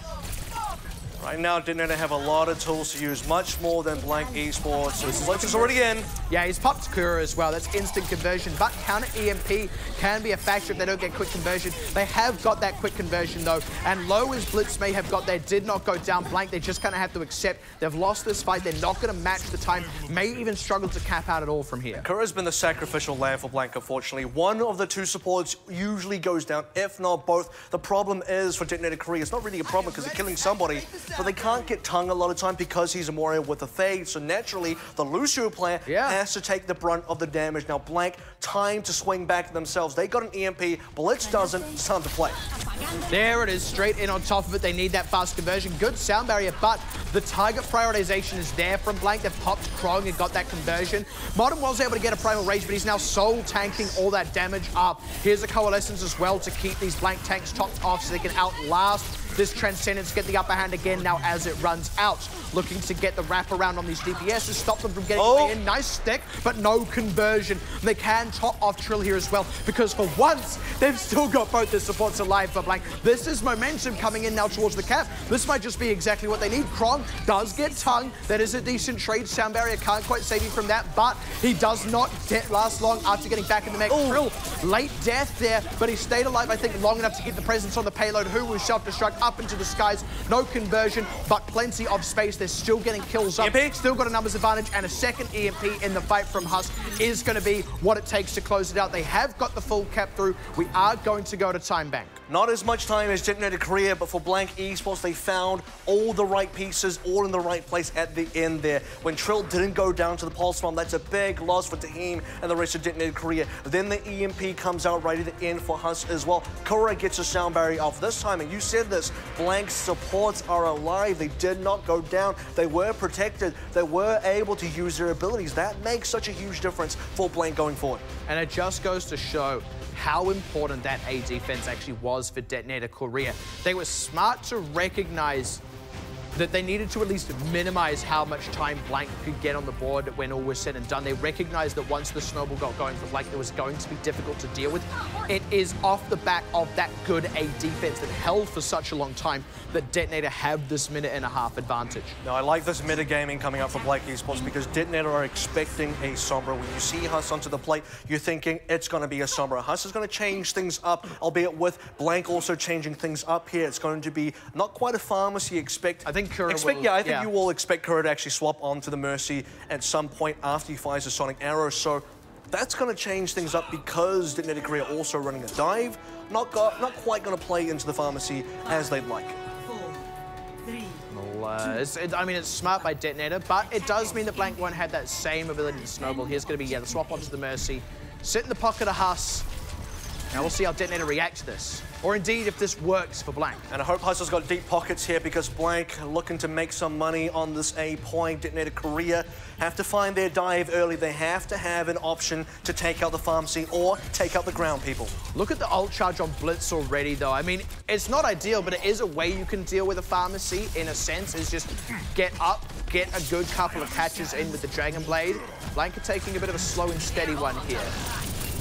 S1: Right now, DeToNator have a lot of tools to use, much more than Blank Esports. Blitz is already in.
S2: Yeah, he's popped KOREA as well. That's instant conversion, but counter EMP can be a factor if they don't get quick conversion. They have got that quick conversion though, and low as Blitz may have got there, did not go down. Blank, they just kind of have to accept they've lost this fight. They're not going to match the time, may even struggle to cap out at all from here.
S1: KOREA's been the sacrificial lamb for Blank, unfortunately. One of the two supports usually goes down, if not both. The problem is for DeToNator.KOREA, it's not really a problem because they're killing somebody, but they can't get Tongue a lot of time because he's a warrior with a fade. So naturally, the Lucio player has to take the brunt of the damage. Now Blank, time to swing back to themselves. They got an EMP, Blitz doesn't, it's time to play.
S2: There it is, straight in on top of it. They need that fast conversion. Good sound barrier, but the target prioritization is there from Blank. They've popped Krong and got that conversion. Modern was able to get a primal rage, but he's now soul tanking all that damage up. Here's a coalescence as well to keep these Blank tanks topped off so they can outlast this Transcendence, get the upper hand again now as it runs out. Looking to get the wraparound on these DPS to stop them from getting in. Nice stick, but no conversion. They can top off Trill here as well, because for once, they've still got both their supports alive for Blank. This is momentum coming in now towards the cap. This might just be exactly what they need. Krong does get Tongue. That is a decent trade. Sound barrier can't quite save him from that, but he does not last long after getting back in the mech. Trill, late death there, but he stayed alive, I think, long enough to get the presence on the payload. Who will self-destruct up into the skies. No conversion, but plenty of space. They're still getting kills up. EMP. Still got a numbers advantage, and a second EMP in the fight from Husk is going to be what it takes to close it out. They have got the full cap through. We are going to go to time bank.
S1: Not as much time as DeToNator.KOREA, but for Blank Esports, they found all the right pieces, all in the right place at the end there. When Trill didn't go down to the pulse bomb, that's a big loss for Taheem and the rest of DeToNator.KOREA. Then the EMP comes out right at the end for Husk as well. KOREA gets a sound barrier off this time, and you said this, Blank's supports are alive. They did not go down. They were protected. They were able to use their abilities. That makes such a huge difference for Blank going forward.
S2: And it just goes to show how important that A defense actually was for DeToNator.KOREA. They were smart to recognize that they needed to at least minimize how much time Blank could get on the board when all was said and done. They recognized that once the snowball got going for Blank, it was going to be difficult to deal with. It is off the back of that good A defense that held for such a long time that DeToNator have this minute-and-a-half advantage.
S1: Now, I like this metagaming coming up for Blank Esports because DeToNator are expecting a Sombra. When you see Husk onto the plate, you're thinking it's going to be a Sombra. Husk is going to change things up, albeit with Blank also changing things up here. It's going to be not quite a pharmacy I think you will expect KOREA to actually swap onto the Mercy at some point after he fires a Sonic Arrow. So that's going to change things up because DeToNator.KOREA also running a dive. Not quite going to play into the pharmacy as they'd like.
S2: I mean, it's smart by DeToNator, but it does mean that Blank won't have that same ability to snowball. Here's going to be, the swap onto the Mercy. Sit in the pocket of Husk. Now we'll see how DeToNator react to this, or indeed if this works for Blank.
S1: And I hope Husk has got deep pockets here because Blank looking to make some money on this A point. DeToNator.KOREA have to find their dive early. They have to have an option to take out the pharmacy or take out the ground people.
S2: Look at the ult charge on Blitz already, though. I mean, it's not ideal, but it is a way you can deal with a pharmacy, in a sense, is just get up, get a good couple of catches in with the Dragon Blade. Blank are taking a bit of a slow and steady one here.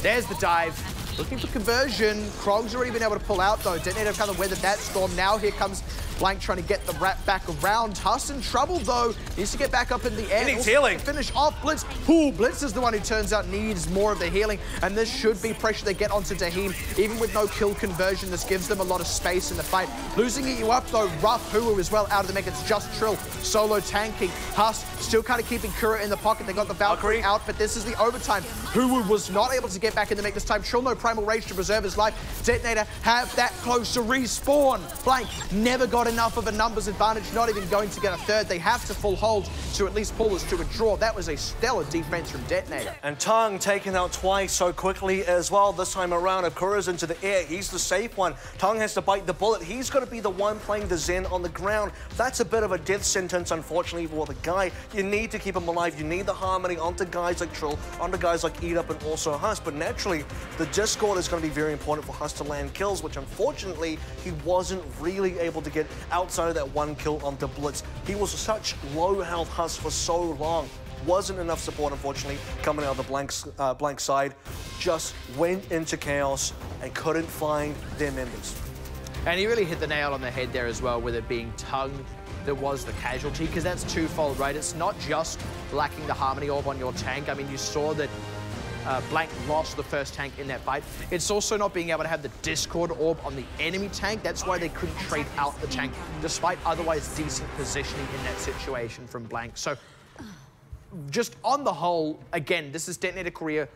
S2: There's the dive. Looking for conversion. Krog's already been able to pull out, though. DeToNator have kind of weathered that storm. Now here comes Blank trying to get the wrap back around. Husk in trouble, though. Needs to get back up in the air.
S1: He needs healing.
S2: Finish off Blitz. Ooh, Blitz is the one who turns out needs more of the healing, and this should be pressure they get onto Taheem. Even with no kill conversion, this gives them a lot of space in the fight. Losing you up, though, rough. Hulu as well out of the mech. It's just Trill. Solo tanking. Husk still kind of keeping KOREA in the pocket. They got the Valkyrie out, but this is the overtime. Hulu was not able to get back in the mech this time. Trill no primal rage to preserve his life. DeToNator have that close to respawn. Blank never got enough of a numbers advantage, not even going to get a third. They have to full hold to at least pull this to a draw. That was a stellar defense from DeToNator.
S1: And Tongue taken out twice so quickly as well. This time around, if KOREA's into the air, he's the safe one. Tongue has to bite the bullet. He's going to be the one playing the Zen on the ground. That's a bit of a death sentence, unfortunately, for the guy. You need to keep him alive. You need the harmony onto guys like Trill, onto guys like Eat Up and also Husk. But naturally, the Discord is going to be very important for Husk to land kills, which unfortunately he wasn't really able to get outside of that one kill onto Blitz. He was such low health Husk for so long. Wasn't enough support, unfortunately, coming out of the Blank side. Just went into chaos and couldn't find their members.
S2: And he really hit the nail on the head there as well, with it being Tongue that was the casualty, because that's twofold, right? It's not just lacking the Harmony Orb on your tank. I mean, you saw that Blank lost the first tank in that fight. It's also not being able to have the Discord Orb on the enemy tank. That's why they couldn't trade out the tank, despite otherwise decent positioning in that situation from Blank. So, just on the whole, again, this is DeToNator.KOREA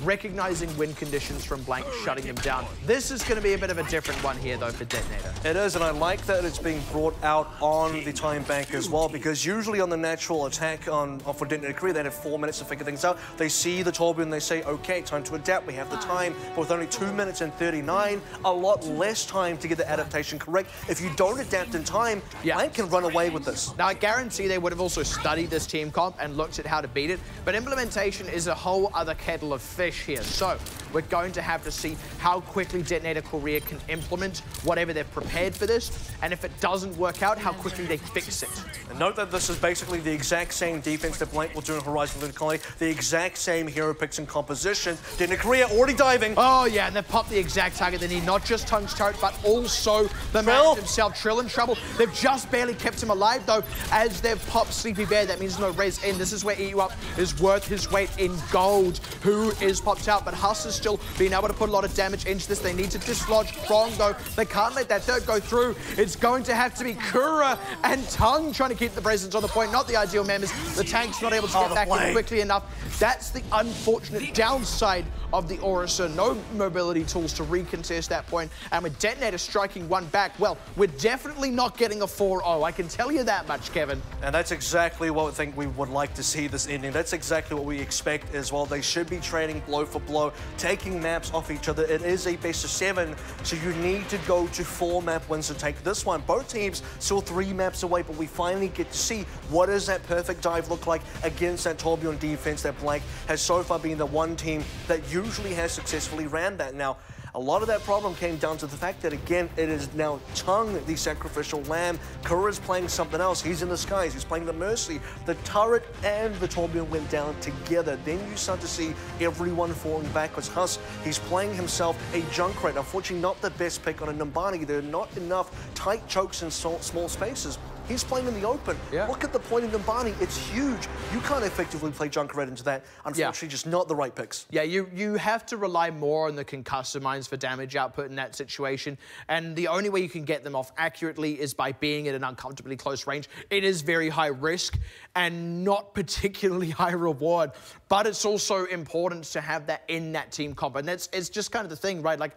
S2: recognizing win conditions from Blank, shutting them down. This is going to be a bit of a different one here, though, for DeToNator.
S1: It is, and I like that it's being brought out on the time bank as well, because usually on the natural attack for DeToNator.KOREA, they have 4 minutes to figure things out. They see the Torbjorn and they say, okay, time to adapt. We have the time, but with only 2 minutes and 39, a lot less time to get the adaptation correct. If you don't adapt in time, Blank can run away with this.
S2: Now, I guarantee they would have also studied this team comp and looked at how to beat it, but implementation is a whole other kettle of fish here. So we're going to have to see how quickly DeToNator.KOREA can implement whatever they've prepared for this, and if it doesn't work out, how quickly they fix it.
S1: And note that this is basically the exact same defense that Blank will do in Horizon Lunar Colony, the exact same hero picks and composition. DeToNator.KOREA already diving.
S2: Oh yeah, and they've popped the exact target they need, not just Tung's turret, but also the man himself, Trill, in trouble. They've just barely kept him alive, though, as they've popped Sleepy Bear. That means no res in. This is where Eat You Up is worth his weight in gold. Who is popped out, but Huss is still being able to put a lot of damage into this. They need to dislodge Prong, though. They can't let that third go through. It's going to have to be Kura and Tung trying to keep the presence on the point. Not the ideal members. The tank's not able to get back in quickly enough. That's the unfortunate downside of the Orisa. No mobility tools to recontest that point. And with DeToNator striking one back, well, we're definitely not getting a 4-0. I can tell you that much, Kevin.
S1: And that's exactly what I think we would like to see this ending. That's exactly what we expect as well. They should be trading blow for blow, taking maps off each other. It is a best of 7, so you need to go to 4 map wins to take this one. Both teams still 3 maps away, but we finally get to see what does that perfect dive look like against that Torbjorn defense that Blank has so far been the one team that usually has successfully ran that. Now, a lot of that problem came down to the fact that, again, it is now Tung, the sacrificial lamb. Kura's playing something else. He's in the skies. He's playing the Mercy. The turret and the Torbjorn went down together. Then you start to see everyone falling backwards. Huss, he's playing himself a Junkrat. Unfortunately, not the best pick on a Numbani. There are not enough tight chokes in small spaces. He's playing in the open. Look at the point in Numbani. It's huge. You can't effectively play Junkrat into that. Unfortunately, just not the right picks.
S2: Yeah, you have to rely more on the concussor mines for damage output in that situation. And the only way you can get them off accurately is by being at an uncomfortably close range. It is very high risk and not particularly high reward. But it's also important to have that in that team comp. And it's just kind of the thing, right? Like,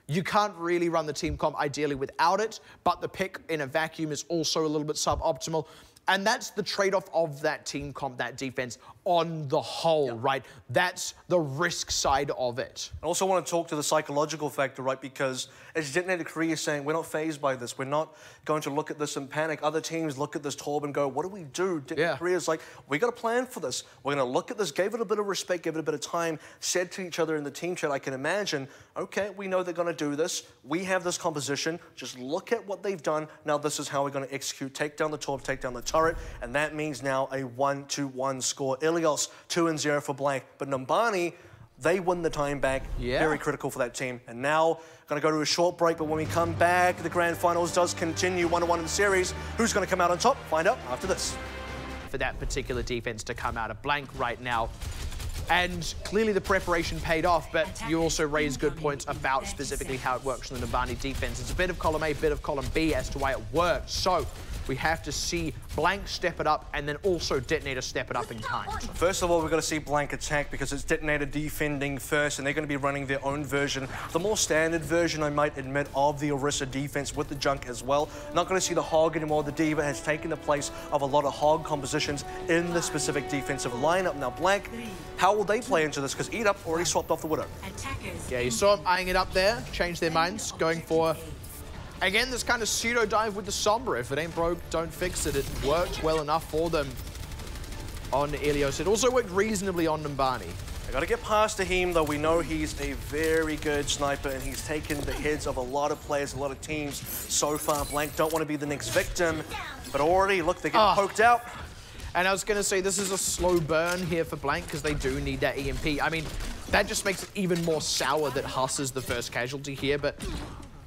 S2: you can't really run the team comp ideally without it, but the pick in a vacuum is also a little bit suboptimal. And that's the trade-off of that team comp, that defense, on the whole, right? That's the risk side of it.
S1: I also want to talk to the psychological factor, right? Because as DeToNator.KOREA saying, we're not fazed by this. We're not going to look at this and panic. Other teams look at this Torb and go, what do we do? DeToNator.KOREA is like, we got a plan for this. We're going to look at this, gave it a bit of respect, gave it a bit of time, said to each other in the team chat, I can imagine, okay, we know they're going to do this. We have this composition. Just look at what they've done. Now this is how we're going to execute. Take down the Torb, take down the turret. And that means now a 1-2-1 score. Ilios, 2-0 for Blank. But Numbani, they win the time back. Very critical for that team. And now, going to go to a short break, but when we come back, the grand finals does continue 1-1 in the series. Who's going to come out on top? Find out after this.
S2: For that particular defense to come out of Blank right now. And clearly the preparation paid off, but you also raised good points about specifically how it works in the Numbani defense. It's a bit of column A, bit of column B as to why it works. So we have to see Blank step it up and then also DeToNator step it up in kind.
S1: First of all, we've got to see Blank attack because it's DeToNator defending first, and they're going to be running their own version, the more standard version, I might admit, of the Orisa defense with the Junk as well. Not going to see the Hog anymore. The Diva has taken the place of a lot of Hog compositions in the specific defensive lineup. Now, Blank, how will they play into this? Because Eat Up already swapped off the Widow.
S2: Yeah, you saw them eyeing it up there, changed their minds, going for, again, this kind of pseudo dive with the Sombra. If it ain't broke, don't fix it. It worked well enough for them on Ilios. It also worked reasonably on Numbani.
S1: I got to get past him, though. We know he's a very good sniper, and he's taken the heads of a lot of players, a lot of teams so far. Blank don't want to be the next victim, but already, look, they're getting poked out.
S2: And I was going to say, this is a slow burn here for Blank because they do need that EMP. I mean, that just makes it even more sour that Huss is the first casualty here, but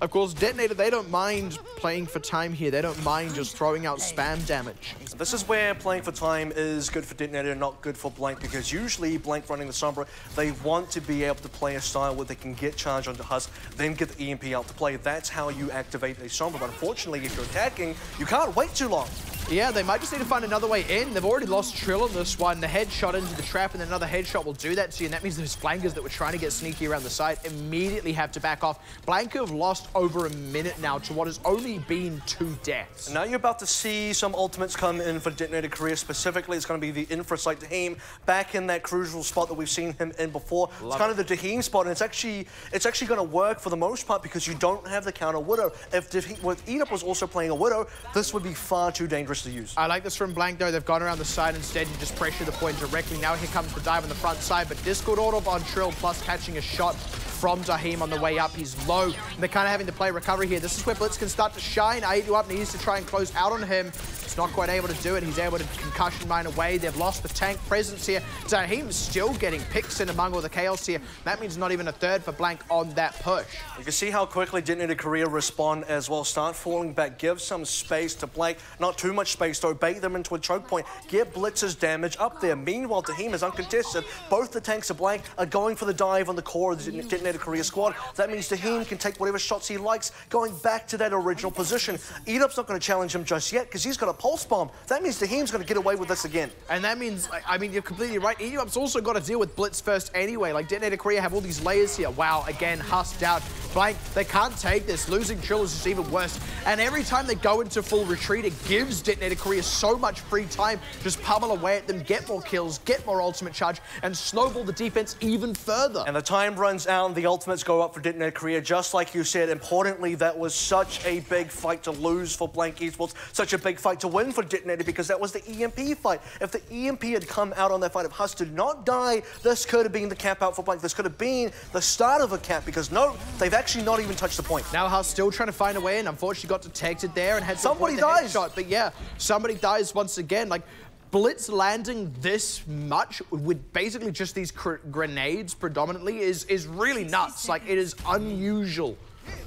S2: Of course, DeToNator, they don't mind playing for time here. They don't mind just throwing out spam damage.
S1: This is where playing for time is good for DeToNator and not good for Blank, because usually Blank running the Sombra, they want to be able to play a style where they can get charge onto Husk, then get the EMP out to play. That's how you activate a Sombra. But unfortunately, if you're attacking, you can't wait too long.
S2: Yeah, they might just need to find another way in. They've already lost Trill on this one. The headshot into the trap and then another headshot will do that to you. And that means those flankers that were trying to get sneaky around the side immediately have to back off. Blank have lost over a minute now to what has only been 2 deaths.
S1: And now you're about to see some ultimates come in for DeToNator.KOREA specifically. It's going to be the Infra site Daheem back in that crucial spot that we've seen him in before. It's kind of the Daheem spot, and it's actually going to work for the most part because you don't have the counter Widow. If Eat-Up was also playing a Widow, this would be far too dangerous to use.
S2: I like this from Blank, though. They've gone around the side instead to just pressure the point directly. Now here comes the dive on the front side, but Discord auto on Trill, plus catching a shot from Daheem on the way up. He's low, and they're kind of having to play recovery here. This is where Blitz can start to shine. A2up needs to try and close out on him. He's not quite able to do it. He's able to concussion mine away. They've lost the tank presence here. Daheem's still getting picks in among all the chaos here. That means not even a third for Blank on that push.
S1: You can see how quickly DeToNator.KOREA respond as well. Start falling back, give some space to Blank. Not too much space, though. Bait them into a choke point. Get Blitz's damage up there. Meanwhile, Daheem is uncontested. Both the tanks of Blank are going for the dive on the core of the DeToNator.KOREA squad. That means Daheem can take whatever shots he likes, going back to that original position. Eat-Up's not going to challenge him just yet because he's got a pulse bomb. That means Daheem's going to get away with this again.
S2: And that means, I mean, you're completely right. Eat-Up's also got to deal with Blitz first anyway. Like, DeToNator.KOREA have all these layers here. Wow, again, husked out. Blank, they can't take this. Losing Trill is just even worse. And every time they go into full retreat, it gives DeToNator.KOREA so much free time. Just pummel away at them, get more kills, get more ultimate charge, and snowball the defense even further.
S1: And the time runs out and the ultimates go up for DeToNator.KOREA. Just like you said, importantly, that was such a big fight to lose for Blank Esports, such a big fight to win for DeToNator, because that was the EMP fight. If the EMP had come out on that fight, if Husk did not die, this could have been the cap out for Blank. This could have been the start of a cap, because no, they've actually not even touched the point.
S2: Now Husk still trying to find a way in. Unfortunately got detected there and had
S1: somebody dies.
S2: Headshot. But yeah, somebody dies once again. Like, Blitz landing this much with basically just these grenades predominantly is really nuts. Like, it is unusual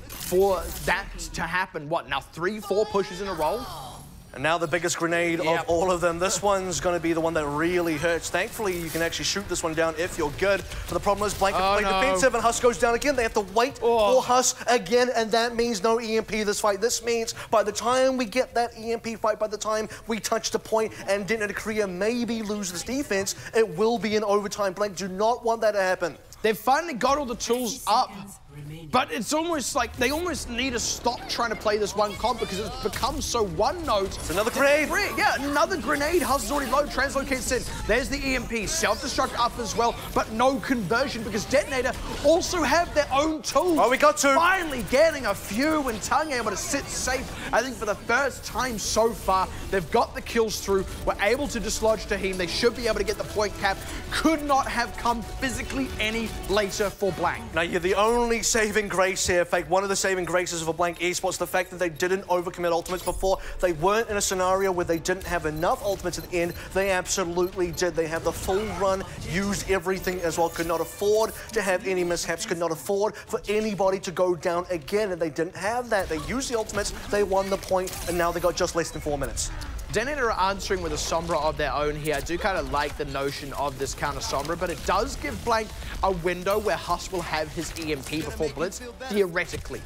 S2: for that to happen. What, now 3-4 pushes in a row?
S1: And now the biggest grenade of all of them. This one's going to be the one that really hurts. Thankfully, you can actually shoot this one down if you're good. But the problem is Blank can play defensive and Husk goes down again. They have to wait for Husk again, and that means no EMP this fight. This means by the time we get that EMP fight, by the time we touch the point and DeToNator.KOREA maybe lose this defense, it will be in overtime. Blank do not want that to happen.
S2: They've finally got all the tools up, but it's almost like they almost need to stop trying to play this one comp because it's become so one note.
S1: It's another grenade.
S2: Yeah, another grenade. Husk is already low. Translocates in. There's the EMP. Self-destruct up as well, but no conversion because DeToNator also have their own tools.
S1: Oh, we got two.
S2: Finally getting a few and Tongue able to sit safe. I think for the first time so far, they've got the kills through. We're able to dislodge Daheem. They should be able to get the point cap. Could not have come physically any later for Blank.
S1: Now, you're the only saving grace here. In fact, one of the saving graces for Blank Esports, the fact that they didn't overcommit ultimates before. They weren't in a scenario where they didn't have enough ultimates at the end. They absolutely did. They have the full run, used everything as well. Could not afford to have any mishaps, could not afford for anybody to go down again, and they didn't have that. They used the ultimates, they won the point, and now they got just less than 4 minutes.
S2: DeToNator are answering with a Sombra of their own here. I do kind of like the notion of this counter Sombra, but it does give Blank a window where Husk will have his EMP before Blitz, theoretically.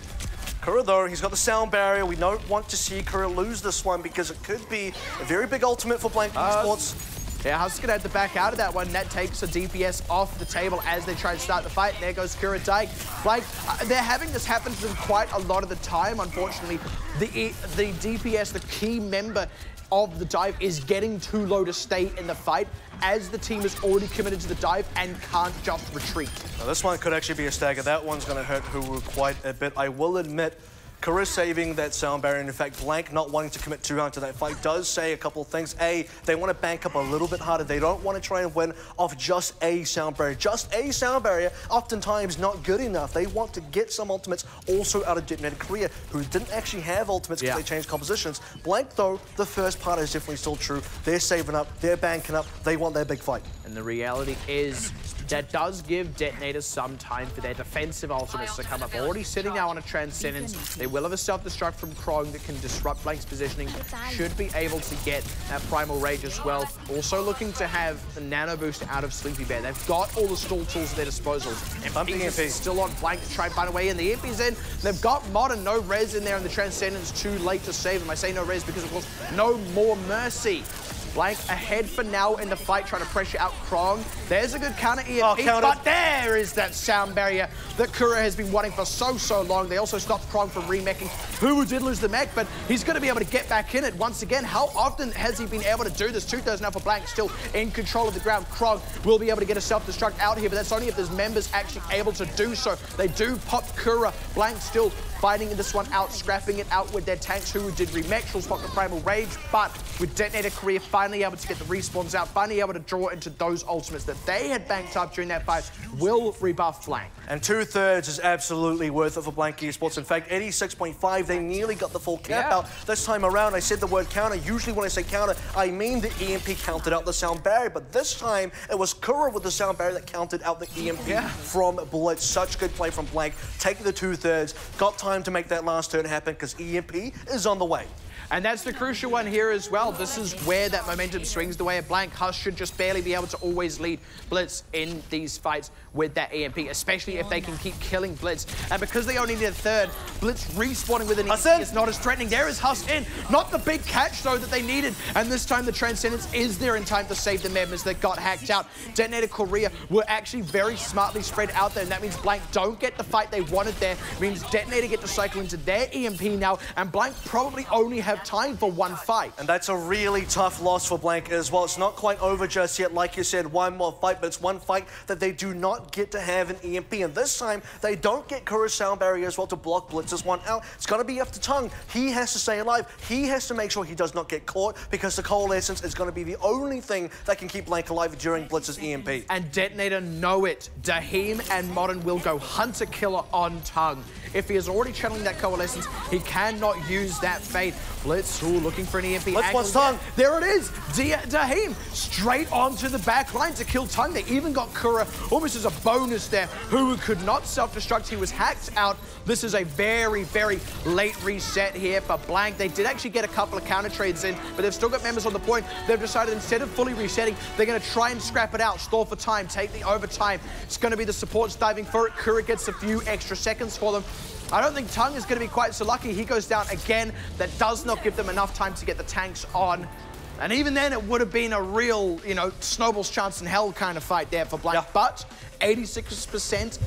S1: KOREA, though, he's got the sound barrier. We don't want to see KOREA lose this one because it could be a very big ultimate for Blank Esports.
S2: Yeah, Husk's going to have to back out of that one. That takes a DPS off the table as they try to start the fight. There goes KOREA dying. Like, they're having this happen to them quite a lot of the time, unfortunately. The DPS, the key member of the dive, is getting too low to stay in the fight as the team is already committed to the dive and can't just retreat.
S1: Now, this one could actually be a stagger. That one's going to hurt Huru quite a bit. I will admit, KOREA saving that sound barrier, and in fact, Blank not wanting to commit too hard to that fight does say a couple of things. A, they want to bank up a little bit harder. They don't want to try and win off just a sound barrier. Just a sound barrier, oftentimes not good enough. They want to get some ultimates also out of DeToNator.KOREA, who didn't actually have ultimates because they changed compositions. Blank, though, the first part is definitely still true. They're saving up, they're banking up, they want their big fight.
S2: And the reality is, That does give DeToNator some time for their defensive ultimates to come up. Already sitting now on a Transcendence. They will have a self-destruct from Krong that can disrupt Blank's positioning. Should be able to get that Primal Rage as well. Also looking to have the Nano Boost out of Sleepy Bear. They've got all the stall tools at their disposal. And Pixie still on Blank to try and find a way in. The EMP's in. They've got Modern, no res in there, and the Transcendence too late to save him. I say no res because, of course, no more mercy. Blank ahead for now in the fight, trying to pressure out Krong. There's a good counter EMP, but there is that sound barrier that KOREA has been wanting for so long. They also stopped Krong from remeching. Who did lose the mech, but he's going to be able to get back in it once again. How often has he been able to do this? 2,000 now for Blank, still in control of the ground. Krong will be able to get a self-destruct out here, but that's only if there's members actually able to do so. They do pop KOREA. Blank still fighting this one out, scrapping it out with their tanks. Who did remech, she'll spot the Primal Rage, but with DeToNator.KOREA finally able to get the respawns out, finally able to draw into those ultimates that they had banked up during that fight, will rebuff Blank.
S1: And 2/3 is absolutely worth it for Blank Esports. In fact, 86.5, they nearly got the full cap out. This time around, I said the word counter. Usually when I say counter, I mean the EMP counted out the sound barrier, but this time it was KOREA with the sound barrier that counted out the EMP from Blitz. Such good play from Blank, taking the 2/3, got time to make that last turn happen because EMP is on the way.
S2: And that's the crucial one here as well. This is where that momentum swings the way of Blank. Hush should just barely be able to always lead Blitz in these fights with that EMP, especially if they can keep killing Blitz. And because they only need a third, Blitz respawning with an EMP is not as threatening. There is Huss in. Not the big catch, though, that they needed. And this time the Transcendence is there in time to save the members that got hacked out. DeToNator.KOREA were actually very smartly spread out there, and that means Blank don't get the fight they wanted there. It means DeToNator get to cycle into their EMP now, and Blank probably only have time for one fight.
S1: And that's a really tough loss for Blank as well. It's not quite over just yet. Like you said, one more fight, but it's one fight that they do not get to have an EMP. And this time, they don't get KOREA's sound barrier as well to block Blitz's one out. It's going to be up to Tongue. He has to stay alive. He has to make sure he does not get caught because the Coalescence is going to be the only thing that can keep Blank alive during Blitz's EMP.
S2: And DeToNator know it. Daheem and Modern will go hunter-killer on Tongue. If he is already channeling that Coalescence, he cannot use that Fate. Blitz, looking for an EMP.
S1: Blitz wants Tongue.
S2: There it is. Daheem straight onto the back line to kill Tongue. They even got KOREA almost as a bonus there, who could not self-destruct. He was hacked out. This is a very late reset here for Blank. They did actually get a couple of counter trades in, but they've still got members on the point. They've decided instead of fully resetting, they're going to try and scrap it out, stall for time, take the overtime. It's going to be the supports diving for it. KOREA gets a few extra seconds for them. I don't think Tongue is going to be quite so lucky. He goes down again. That does not give them enough time to get the tanks on. And even then, it would have been a real, snowball's chance in hell kind of fight there for Blank. But 86%,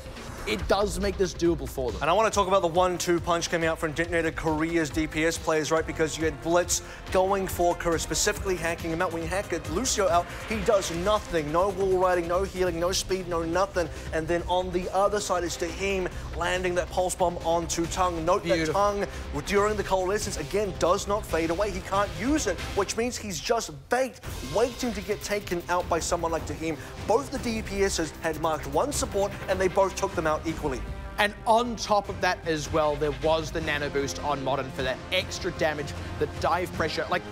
S2: it does make this doable for them.
S1: And I want to talk about the 1-2 punch coming out from DeToNator.KOREA's DPS players, right? Because you had Blitz going for KOREA, specifically hacking him out. When you hack Lucio out, he does nothing. No wall riding, no healing, no speed, no nothing. And then on the other side is Daheem landing that pulse bomb onto Tongue. Note that Tongue, during the Coalescence, again, does not fade away. He can't use it, which means he's just bait, waiting to get taken out by someone like Daheem. Both the DPSs had marked one support, and they both took them out equally.
S2: And on top of that as well, there was the nano boost on Modern for that extra damage, the dive pressure. Like,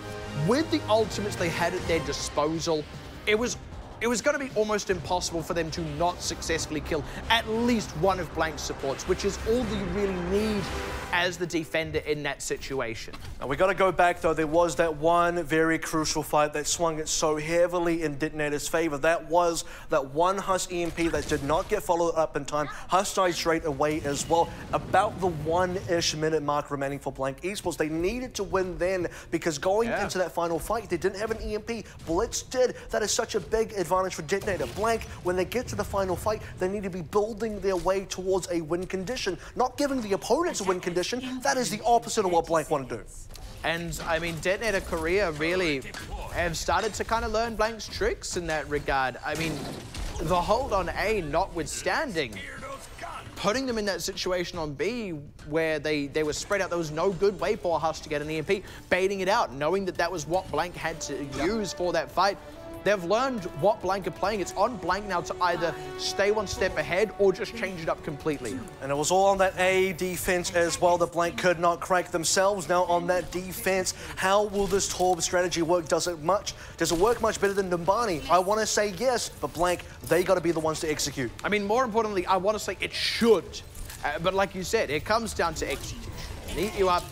S2: with the ultimates they had at their disposal, it was going to be almost impossible for them to not successfully kill at least one of Blank's supports, which is all that you really need as the defender in that situation.
S1: Now, we got to go back, though. There was that one very crucial fight that swung it so heavily in DeToNator's favor. That was that one Huss EMP that did not get followed up in time. Huss died straight away as well. About the 1-ish minute mark remaining for Blank Esports. They needed to win then because going into that final fight, they didn't have an EMP. Blitz did. That is such a big advantage for DeToNator. Blank, when they get to the final fight, they need to be building their way towards a win condition, not giving the opponents a win condition. That is the opposite of what Blank want to do.
S2: And, I mean, DeToNator.KOREA really have started to kind of learn Blank's tricks in that regard. I mean, the hold on A notwithstanding, putting them in that situation on B where they were spread out. There was no good way for Huss to get an EMP, baiting it out, knowing that that was what Blank had to use for that fight. they've learned what Blank are playing. It's on Blank now to either stay one step ahead or just change it up completely.
S1: And it was all on that A defense as well that Blank could not crack themselves. Now on that defense, how will this Torb strategy work? Does it work much better than Numbani? I want to say yes, but Blank, they got to be the ones to execute.
S2: I mean, more importantly, I want to say it should. But like you said, it comes down to execution. Eat you up.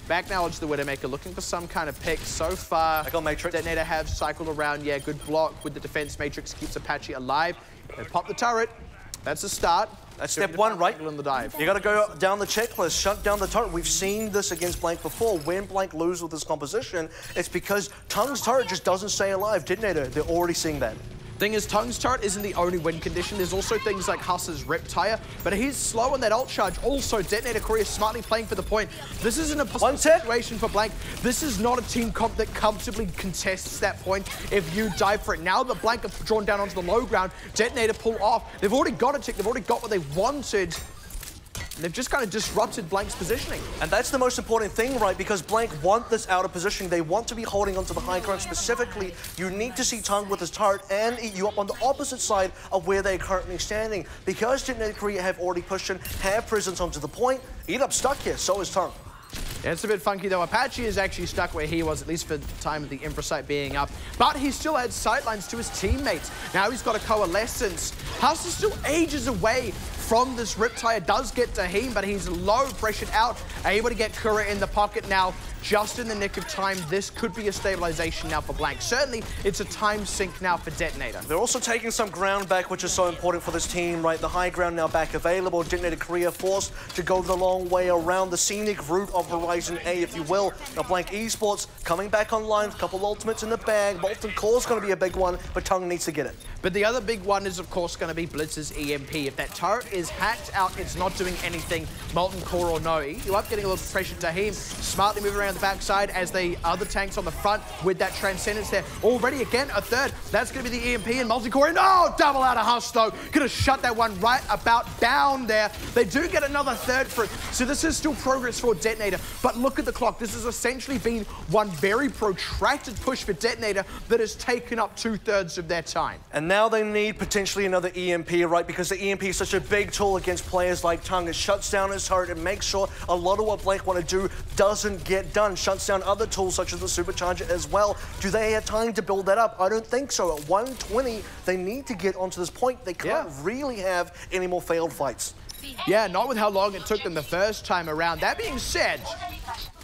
S2: Back now onto the Widowmaker, looking for some kind of pick. So far,
S1: I got Matrix.
S2: DeToNator have cycled around. Yeah, good block with the defense. Matrix keeps Apache alive. They pop the turret. That's a start.
S1: That's step one, right?
S2: On the dive.
S1: You got to go down the checklist, shut down the turret. We've seen this against Blank before. When Blank lose with this composition, it's because Tung's turret just doesn't stay alive. DeToNator, they're already seeing that.
S2: Thing is, Tung's turret isn't the only win condition. There's also things like Huss's Riptire, but he's slow on that ult charge. Also, DeToNator.KOREA smartly playing for the point. This isn't a situation for Blank. This is not a team comp that comfortably contests that point if you dive for it. Now that Blank have drawn down onto the low ground, DeToNator pull off. They've already got a tick. They've already got what they wanted. And they've just kind of disrupted Blank's positioning.
S1: And that's the most important thing, right? Because Blank want this out of position. They want to be holding onto the high ground specifically. You need to see Tung with his turret and eat you up on the opposite side of where they're currently standing. Because DeToNator.KOREA have already pushed in, have presence onto the point. Eat up stuck here, so is Tung.
S2: Yeah, it's a bit funky though. Apache is actually stuck where he was, at least for the time of the Infrasight being up. But he still had sightlines to his teammates. Now he's got a coalescence. House is still ages away from this Riptire. Does get Taheem, but he's low, pressured out. Able to get Kura in the pocket now, just in the nick of time. This could be a stabilization now for Blank. Certainly, it's a time sink now for DeToNator.
S1: They're also taking some ground back, which is so important for this team, right? The high ground now back available. DeToNator.KOREA forced to go the long way around the scenic route of Horizon A, if you will. Now, Blank Esports coming back online, a couple ultimates in the bag. Molten Core's going to be a big one, but Tung needs to get it.
S2: But the other big one is, of course, going to be Blitz's EMP. If that turret is hacked out, it's not doing anything, Molten Core or no. You up getting a little pressure to him, smartly moving around the backside as the other tanks on the front with that Transcendence there. Already, again, a third. That's going to be the EMP and Molten Core. No, double out of Huss, though. Going to shut that one right about down there. They do get another third for it. So this is still progress for DeToNator. But look at the clock. This has essentially been one very protracted push for DeToNator that has taken up 2/3 of their time.
S1: And now they need potentially another EMP, right? Because the EMP is such a big tool against players like Tung. It shuts down his turret and makes sure a lot of what Blank want to do doesn't get done. Shuts down other tools such as the Supercharger as well. Do they have time to build that up? I don't think so. At 120, they need to get onto this point. They can't really have any more failed fights.
S2: Yeah, not with how long it took them the first time around. That being said,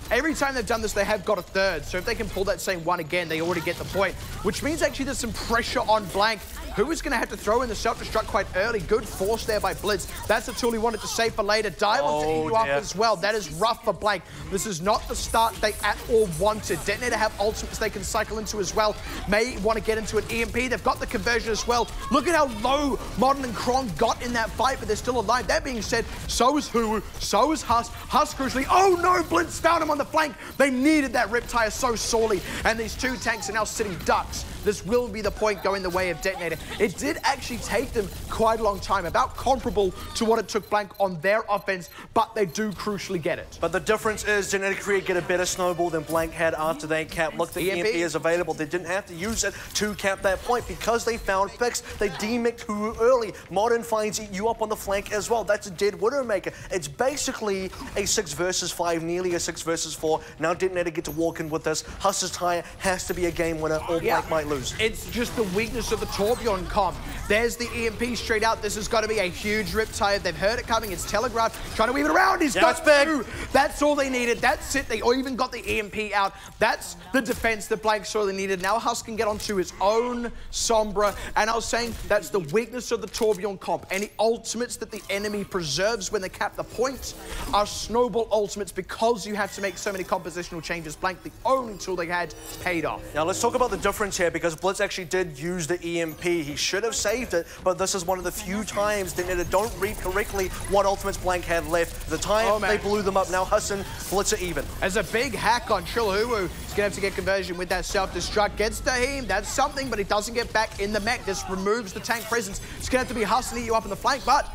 S2: every time they've done this, they have got a third. So if they can pull that same one again, they already get the point. Which means actually there's some pressure on Blank, who is going to have to throw in the self-destruct quite early. Good force there by Blitz. That's the tool he wanted to save for later. Dive onto eat you up as well. That is rough for Blank. This is not the start they at all wanted. DeToNator have ultimates they can cycle into as well. May want to get into an EMP. They've got the conversion as well. Look at how low Modern and Krong got in that fight, but they're still alive. That being said, so is Huwu, so is Huss. Huss crucially. Oh no, Blitz found him on the flank. They needed that Riptire so sorely. And these two tanks are now sitting ducks. This will be the point going the way of DeToNator. It did actually take them quite a long time, about comparable to what it took Blank on their offense, but they do crucially get it.
S1: But the difference is DeToNator.KOREA get a better snowball than Blank had after they capped. Look, the EMP is available. They didn't have to use it to cap that point because they found Pix. They demicked Huwu early. Modern finds you up on the flank as well. That's a dead Widowmaker. It's basically a 6 versus 5, nearly a 6 versus 4. Now DeToNator get to walk in with this. Huss's tire has to be a game winner or Blank might lose.
S2: It's just the weakness of the Torbjorn comp. There's the EMP straight out. This has got to be a huge Riptire. They've heard it coming. It's telegraphed. Trying to weave it around. He's got two. That's all they needed. That's it. They even got the EMP out. That's the defense that Blank sorely needed. Now Huss can get onto his own Sombra. And I was saying that's the weakness of the Torbjorn comp. Any ultimates that the enemy preserves when they cap the points are snowball ultimates because you have to make so many compositional changes. Blank, the only tool they had, paid off.
S1: Now let's talk about the difference here because Blitz actually did use the EMP. He should have saved it, but this is one of the few times DeToNator don't read correctly what ultimates Blank had left. At the time, they blew them up. Now Hassan, Blitz are even.
S2: As a big hack on Trill Huwu, he's going to have to get conversion with that self-destruct. Gets Taheem, that's something, but he doesn't get back in the mech. This removes the tank presence. It's going to have to be Hassan eat you up in the flank, but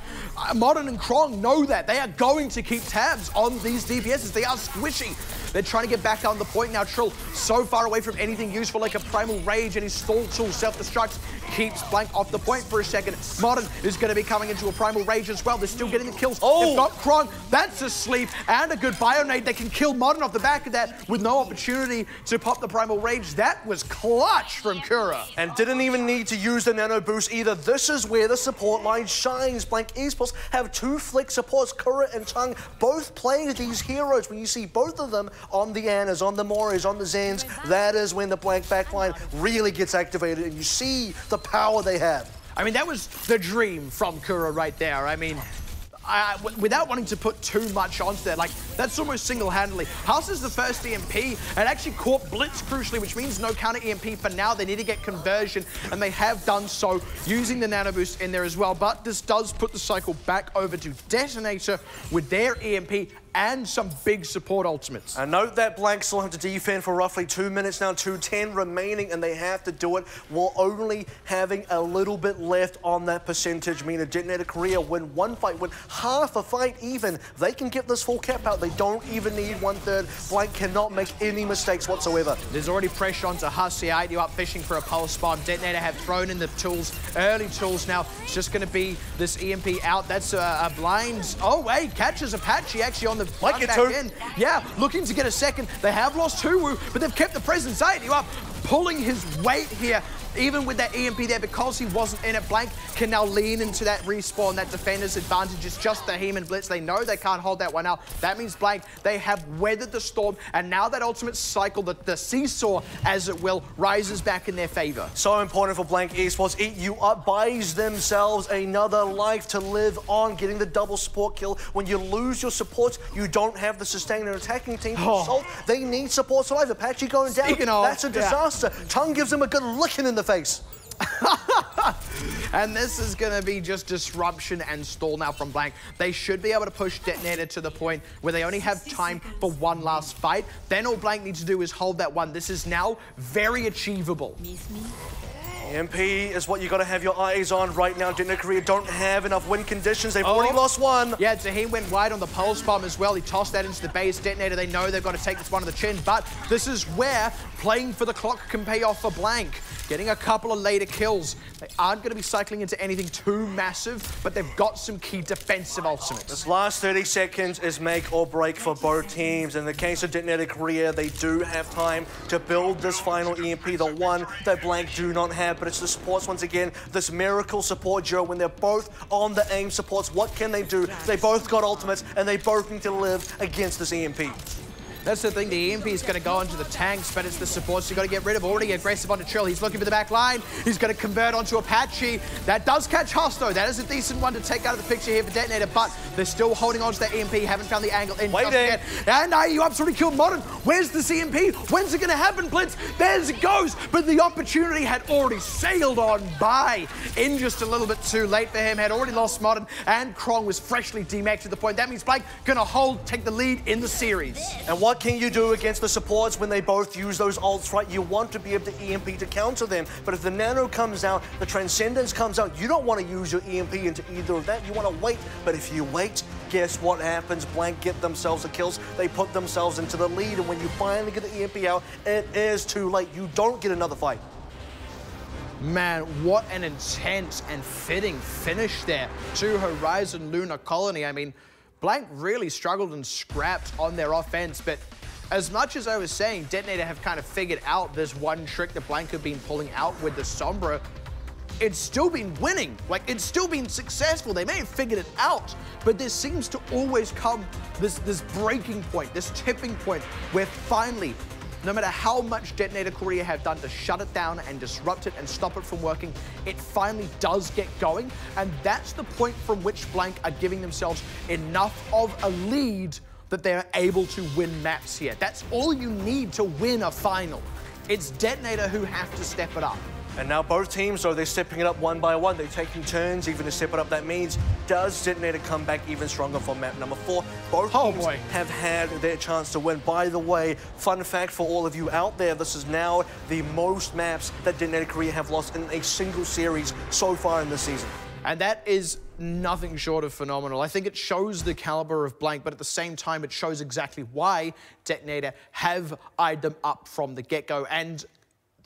S2: Modern and Krong know that. They are going to keep tabs on these DPSs. They are squishy. They're trying to get back on the point now. Trill so far away from anything useful like a Primal Rage, and his stall tool self-destructs keeps Blank off the point for a second. Modern is going to be coming into a Primal Rage as well. They're still getting the kills. They've got Krong. That's a sleep and a good Bionade. They can kill Modern off the back of that with no opportunity to pop the Primal Rage. That was clutch from KOREA.
S1: And didn't even need to use the nano boost either. This is where the support line shines. Blank Esports have two flick supports, KOREA and Tung, both playing these heroes. When you see both of them on the Annas, on the Moris, on the Zens, that is when the Blank backline really gets activated and you see the power they have.
S2: I mean, that was the dream from KOREA right there. I mean, without wanting to put too much onto that, like, that's almost single-handedly. House is the first EMP, and actually caught Blitz crucially, which means no counter EMP for now. They need to get conversion, and they have done so using the nano boost in there as well. But this does put the cycle back over to DeToNator with their EMP and some big support ultimates.
S1: And note that Blank still have to defend for roughly 2 minutes now, 2:10 remaining, and they have to do it while only having a little bit left on that percentage, meaning DeToNator.KOREA win one fight, win half a fight even. They can get this full cap out. They don't even need 1/3. Blank cannot make any mistakes whatsoever.
S2: There's already pressure onto Hussey. You up fishing for a pulse bomb. DeToNator have thrown in the tools, early tools now. It's just going to be this EMP out. That's a blind. Oh, wait, catches Apache actually on the back in. Yeah, looking to get a second. They have lost Huwu, but they've kept the presence. You up, pulling his weight here. Even with that EMP there, because he wasn't in it, Blank can now lean into that respawn, that defender's advantage. It's just the Heem and Blitz. They know they can't hold that one out. That means Blank, they have weathered the storm, and now that ultimate cycle, the seesaw, as it will, rises back in their favor.
S1: So important for Blank Esports. Eat You Up buys themselves another life to live on, getting the double support kill. When you lose your supports, you don't have the sustainer attacking team to assault. They need support survive. Apache going down, that's a disaster. Tung gives them a good licking in the face.
S2: And this is going to be just disruption and stall now from Blank. They should be able to push DeToNator to the point where they only have time for one last fight. Then all Blank needs to do is hold that one. This is now very achievable.
S1: EMP is what you got to have your eyes on right now. DeToNator.KOREA don't have enough win conditions. They've already lost one.
S2: Yeah, Zaheem went wide on the pulse bomb as well. He tossed that into the base. DeToNator, they know they've got to take this one on the chin, but this is where playing for the clock can pay off for Blank. Getting a couple of later kills. They aren't going to be cycling into anything too massive, but they've got some key defensive ultimates.
S1: This last 30 seconds is make or break for both teams. In the case of DeToNator.KOREA, they do have time to build this final EMP, the one that Blank do not have, but it's the supports once again, this miracle support duo when they're both on the aim supports. What can they do? They both got ultimates, and they both need to live against this EMP.
S2: That's the thing, the EMP is going to go into the tanks, but it's the supports you got to get rid of. Already aggressive onto Trill. He's looking for the back line. He's going to convert onto Apache. That does catch Huss, though. That is a decent one to take out of the picture here for DeToNator, but they're still holding on to that EMP. Haven't found the angle in just yet. And you absolutely killed Modern. Where's the EMP? When's it going to happen, Blitz? There it goes. But the opportunity had already sailed on by. In just a little bit too late for him. Had already lost Modern, and Krong was freshly demaxed to the point. That means Blank going to take the lead in the series.
S1: And what can you do against the supports when they both use those ults, right? You want to be able to EMP to counter them, but if the Nano comes out, the Transcendence comes out, you don't want to use your EMP into either of that. You want to wait, but if you wait, guess what happens? Blank get themselves the kills. They put themselves into the lead, and when you finally get the EMP out, it is too late. You don't get another fight.
S2: Man, what an intense and fitting finish there to Horizon Lunar Colony. I mean, Blank really struggled and scrapped on their offense, but as much as I was saying, DeToNator have kind of figured out this one trick that Blank have been pulling out with the Sombra, it's still been winning. Like, it's still been successful. They may have figured it out, but there seems to always come this breaking point, this tipping point, where finally, no matter how much DeToNator.KOREA have done to shut it down and disrupt it and stop it from working, it finally does get going. And that's the point from which Blank are giving themselves enough of a lead that they're able to win maps here. That's all you need to win a final. It's DeToNator who have to step it up.
S1: And now both teams, though, they're stepping it up one by one. They're taking turns even to step it up. That means, does DeToNator come back even stronger for map number 4? Both teams have had their chance to win. By the way, fun fact for all of you out there, this is now the most maps that DeToNator.KOREA have lost in a single series so far in this season.
S2: And that is nothing short of phenomenal. I think it shows the caliber of Blank, but at the same time, it shows exactly why DeToNator have eyed them up from the get-go. And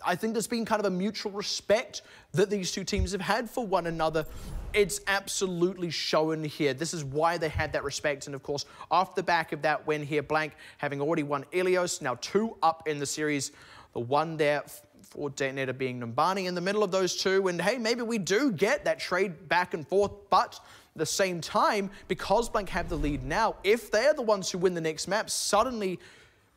S2: I think there's been kind of a mutual respect that these two teams have had for one another. It's absolutely shown here. This is why they had that respect. And of course, off the back of that win here, Blank having already won Ilios, now 2 up in the series. The one there for DeToNator being Numbani in the middle of those two. And hey, maybe we do get that trade back and forth, but at the same time, because Blank have the lead now, if they're the ones who win the next map, suddenly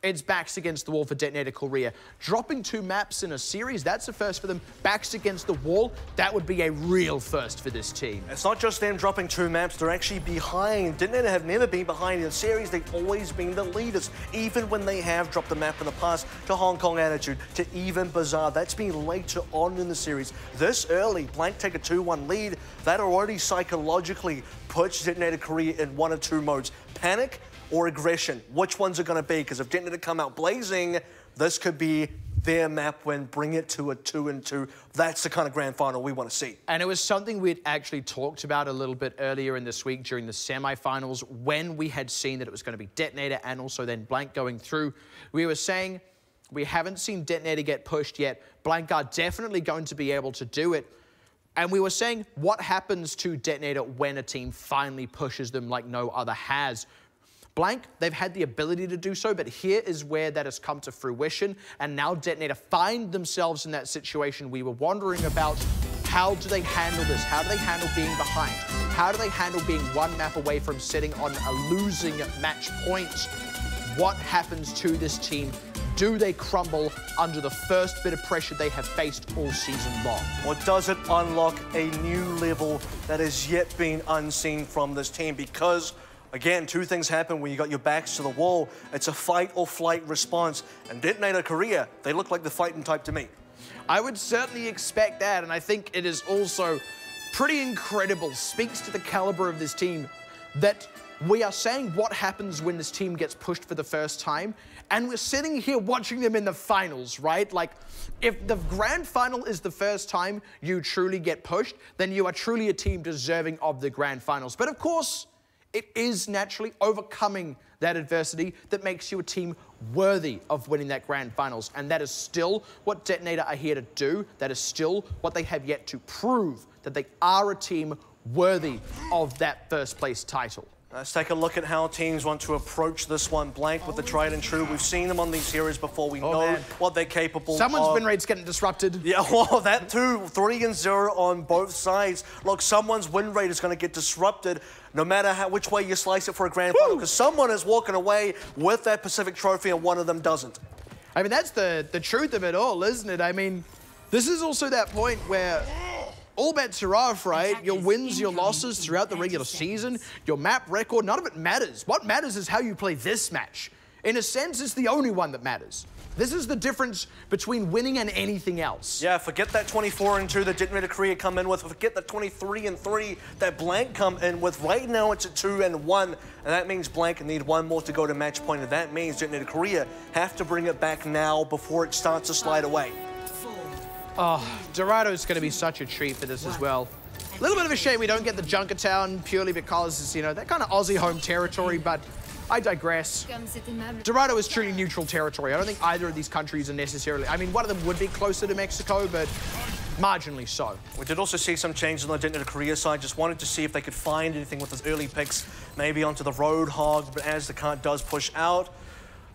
S2: it's backs against the wall for DeToNator.KOREA. Dropping 2 maps in a series, that's a first for them. Backs against the wall, that would be a real first for this team.
S1: It's not just them dropping 2 maps, they're actually behind. DeToNator have never been behind in a series, they've always been the leaders, even when they have dropped the map in the past to Hong Kong Attitude, to even Bazaar. That's been later on in the series. This early, Blank take a 2-1 lead, that already psychologically puts DeToNator.KOREA in 1 of 2 modes. Panic or aggression. Which one's it going to be? Because if DeToNator come out blazing, this could be their map win, bring it to a 2-2. That's the kind of grand final we want to see.
S2: And it was something we'd actually talked about a little bit earlier in this week during the semifinals when we had seen that it was going to be DeToNator and also then Blank going through. We were saying we haven't seen DeToNator get pushed yet. Blank are definitely going to be able to do it. And we were saying, what happens to DeToNator when a team finally pushes them like no other has? Blank, they've had the ability to do so, but here is where that has come to fruition. And now DeToNator find themselves in that situation we were wondering about. How do they handle this? How do they handle being behind? How do they handle being 1 map away from sitting on a losing match point? What happens to this team? Do they crumble under the first bit of pressure they have faced all season long?
S1: Or does it unlock a new level that has yet been unseen from this team? Because again, 2 things happen when you got your backs to the wall. It's a fight or flight response. And DeToNator.KOREA, they look like the fighting type to me.
S2: I would certainly expect that, and I think it is also pretty incredible. Speaks to the caliber of this team that we are saying what happens when this team gets pushed for the first time, and we're sitting here watching them in the finals, right? Like, if the grand final is the first time you truly get pushed, then you are truly a team deserving of the grand finals. But of course, it is naturally overcoming that adversity that makes you a team worthy of winning that grand finals. And that is still what DeToNator are here to do. That is still what they have yet to prove, that they are a team worthy of that first place title.
S1: Let's take a look at how teams want to approach this one. Blank with the tried and true. We've seen them on these series before. We know what they're capable of.
S2: Someone's win rate's getting disrupted.
S1: Yeah, well, that too. 3-0 on both sides. Look, someone's win rate is going to get disrupted no matter which way you slice it for a grand final, because someone is walking away with that Pacific trophy and one of them doesn't.
S2: I mean, that's the truth of it all, isn't it? I mean, this is also that point where all bets are off, right? Your wins, your losses throughout the regular season, your map record, none of it matters. What matters is how you play this match. In a sense, it's the only one that matters. This is the difference between winning and anything else.
S1: Yeah, forget that 24-2 that DeToNator.KOREA come in with. Forget the 23-3 that Blank come in with. Right now, it's a 2-1, and that means Blank need 1 more to go to match point, and that means DeToNator.KOREA have to bring it back now before it starts to slide away.
S2: Oh, Dorado's going to be such a treat for this as well. A little bit of a shame we don't get the Junkertown purely because, you know, that kind of Aussie home territory, but I digress. Dorado is truly neutral territory. I don't think either of these countries are necessarily... I mean, one of them would be closer to Mexico, but marginally so.
S1: We did also see some changes on the DeToNator.KOREA side. Just wanted to see if they could find anything with those early picks, maybe onto the Roadhog, but as the card does push out,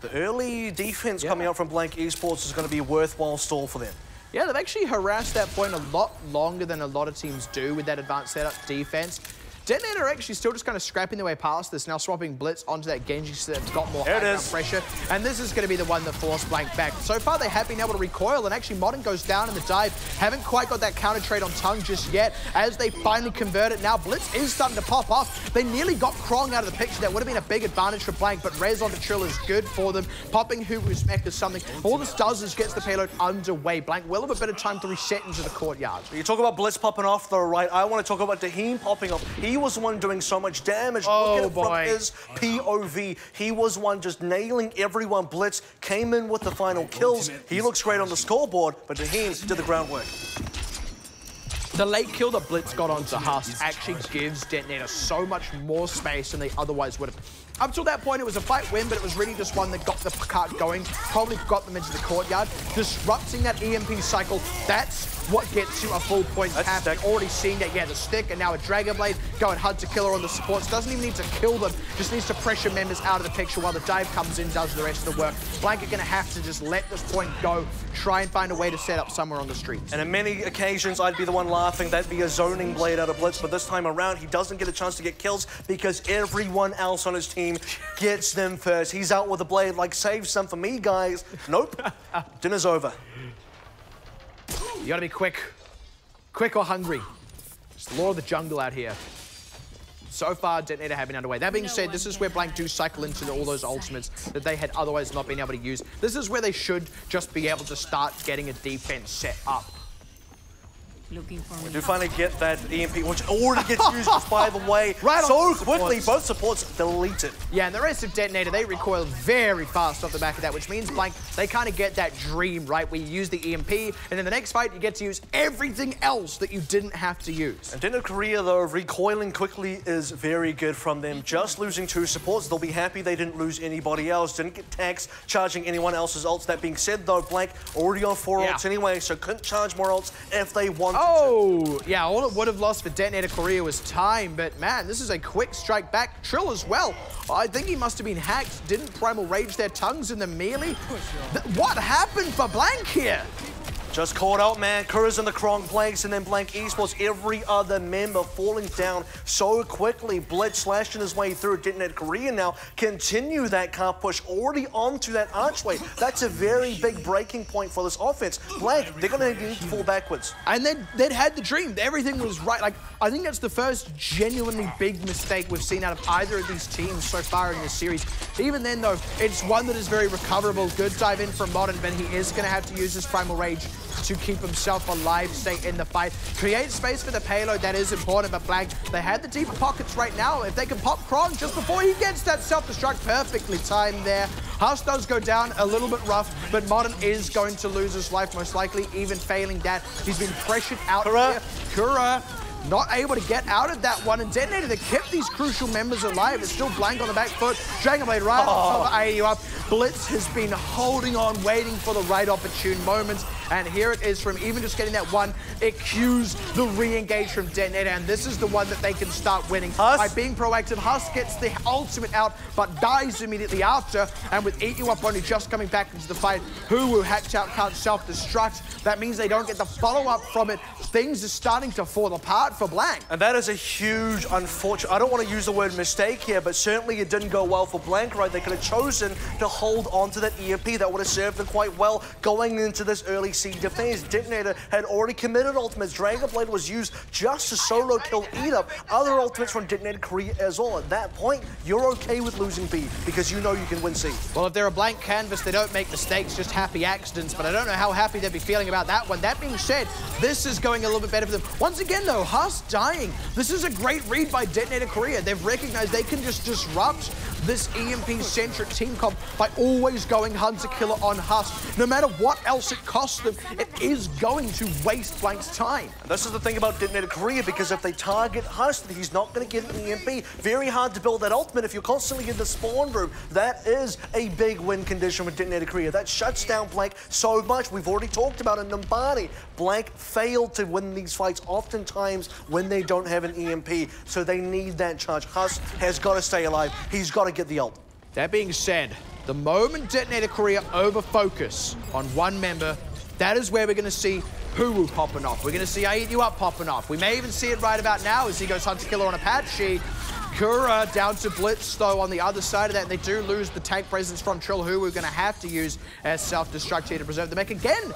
S1: the early defense coming out from Blank Esports is going to be a worthwhile stall for them.
S2: Yeah, they've actually harassed that point a lot longer than a lot of teams do with that advanced setup defense. DeToNator are actually still just kind of scrapping their way past this, now swapping Blitz onto that Genji so that's got more high ground pressure. And this is going to be the one that forced Blank back. So far, they have been able to recoil, and actually Modern goes down in the dive. Haven't quite got that counter trade on Tongue just yet. As they finally convert it, now Blitz is starting to pop off. They nearly got Krong out of the picture. That would have been a big advantage for Blank, but Rez on the Trill is good for them. Popping Hubu's mech is something. All this does is gets the payload underway. Blank will have a bit of time to reset into the courtyard.
S1: You talk about Blitz popping off though, right? I want to talk about Daheem popping off. He was the one doing so much damage. Look at it from his POV. He was one just nailing everyone. Blitz came in with the final kills. He looks great on the scoreboard, but Daheem did the groundwork.
S2: The late kill that Blitz got onto Husk actually gives DeToNator so much more space than they otherwise would have. Up till that point, it was a fight win, but it was really just one that got the cart going, probably got them into the courtyard. Disrupting that EMP cycle, that's what gets you a full point cap. Already seeing that, yeah, the stick and now a Dragon Blade. Go and hunt a killer on the supports. Doesn't even need to kill them, just needs to pressure members out of the picture while the dive comes in, does the rest of the work. Blank are going to have to just let this point go, try and find a way to set up somewhere on the streets.
S1: And on many occasions, I'd be the one laughing. That'd be a zoning blade out of Blitz, but this time around, he doesn't get a chance to get kills because everyone else on his team gets them first. He's out with a blade like, save some for me, guys. Nope. Dinner's over.
S2: You gotta be quick. Quick or hungry. It's the law of the jungle out here. So far, DeToNator have been underway. That being said, this is where Blank do cycle into all those ultimates that they had otherwise not been able to use. This is where they should just be able to start getting a defense set up.
S1: We do finally get that EMP, which already gets used, by the way, right so quickly. Both supports delete it.
S2: Yeah, and the rest of DeToNator, they recoil very fast off the back of that, which means, Blank, they kind of get that dream, right, where you use the EMP, and in the next fight, you get to use everything else that you didn't have to use.
S1: And DeToNator, though, recoiling quickly is very good from them. Just losing 2 supports, they'll be happy they didn't lose anybody else, didn't get taxed charging anyone else's ults. That being said, though, Blank already on 4 ults anyway, so couldn't charge more ults if they wanted.
S2: Oh, yeah, all it would have lost for DeToNator.KOREA was time, but man, this is a quick strike back. Trill as well. I think he must have been hacked. Didn't Primal Rage their tongues in the melee? What happened for Blank here?
S1: Just caught out, man. Kura's in the Kronk Blanks, and then Blank Esports, every other member falling down so quickly. Blitz slashing his way through. DeToNator.KOREA now continue that car push already onto that archway. That's a very big breaking point for this offense. Blank, they're going to need to fall backwards.
S2: And then they'd had the dream. Everything was right. Like, I think that's the first genuinely big mistake we've seen out of either of these teams so far in this series. Even then, though, it's one that is very recoverable. Good dive in from Modern, but he is going to have to use his Primal Rage to keep himself alive, stay in the fight. Create space for the payload, that is important, but Blank, they had the deeper pockets right now. If they can pop Kron just before he gets that self-destruct, perfectly timed there. Husk does go down a little bit rough, but Modern is going to lose his life, most likely, even failing that. He's been pressured out here. Kura not able to get out of that one, and DeToNator, they kept these crucial members alive. It's still Blank on the back foot. Dragon Blade right on top of AU up. Blitz has been holding on, waiting for the right opportune moments, and here it is from even just getting that one. It cues the re-engage from DeToNator, and this is the one that they can start winning. By being proactive, Husk gets the ultimate out, but dies immediately after, and with Eat You Up only just coming back into the fight, Huwu hacked out, can't self-destruct. That means they don't get the follow-up from it. Things are starting to fall apart for Blank.
S1: And that is a huge, unfortunate, I don't want to use the word mistake here, but certainly it didn't go well for Blank, right? They could have chosen to hold on to that EMP. That would have served them quite well going into this early seed defense. DeToNator had already committed ultimates. Dragon Blade was used just to solo kill Eat Up. Other ultimates from DeToNator.KOREA as well. At that point, you're okay with losing B because you know you can win C.
S2: Well, if they're a blank canvas, they don't make mistakes, just happy accidents, but I don't know how happy they'd be feeling about that one. That being said, this is going a little bit better for them. Once again, though, Husk dying. This is a great read by DeToNator.KOREA. They've recognized they can just disrupt this EMP-centric team comp by always going hunter-killer on Husk. No matter what else it costs them, it is going to waste Blank's time.
S1: And this is the thing about DeToNator.KOREA, because if they target Husk, he's not going to get an EMP. Very hard to build that ultimate if you're constantly in the spawn room. That is a big win condition with DeToNator.KOREA. That shuts down Blank so much. We've already talked about in Numbani. Blank failed to win these fights oftentimes when they don't have an EMP, so they need that charge. Husk has got to stay alive. He's got to get the ult.
S2: That being said, the moment DeToNator.KOREA over-focus on one member, that is where we're going to see Huwu popping off. We're going to see I Eat You Up popping off. We may even see it right about now as he goes hunter-killer on Apache. Kura down to Blitz, though, on the other side of that. They do lose the tank presence from Trill, who we're going to have to use as self-destruct here to preserve the mech again.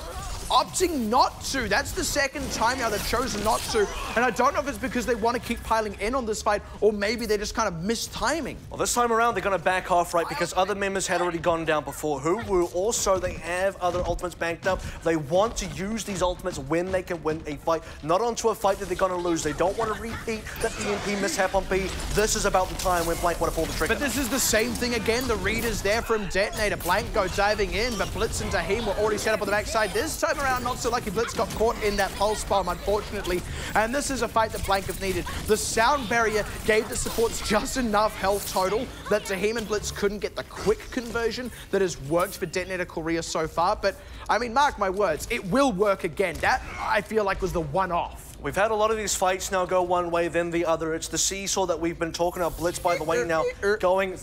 S2: Opting not to. That's the second time now they've chosen not to. And I don't know if it's because they want to keep piling in on this fight, or maybe they just kind of missed timing.
S1: Well, this time around, they're going to back off, right? Because other members had already gone down before. Huwu also, they have other ultimates banked up. They want to use these ultimates when they can win a fight, not onto a fight that they're going to lose. They don't want to repeat that EMP mishap on B. This is about the time when Blank want to pull the trigger.
S2: But this is the same thing again. The read is there from DeToNator. Blank go diving in, but Blitz and Tahim were already set up on the backside. This time time around, not so lucky. Blitz got caught in that pulse bomb, unfortunately. And this is a fight that Blank have needed. The sound barrier gave the supports just enough health total that Taheem and Blitz couldn't get the quick conversion that has worked for DeToNator.KOREA so far. But, I mean, mark my words, it will work again. That, I feel like, was the one-off.
S1: We've had a lot of these fights now go one way, then the other. It's the seesaw that we've been talking about. Blitz, by the way, now going,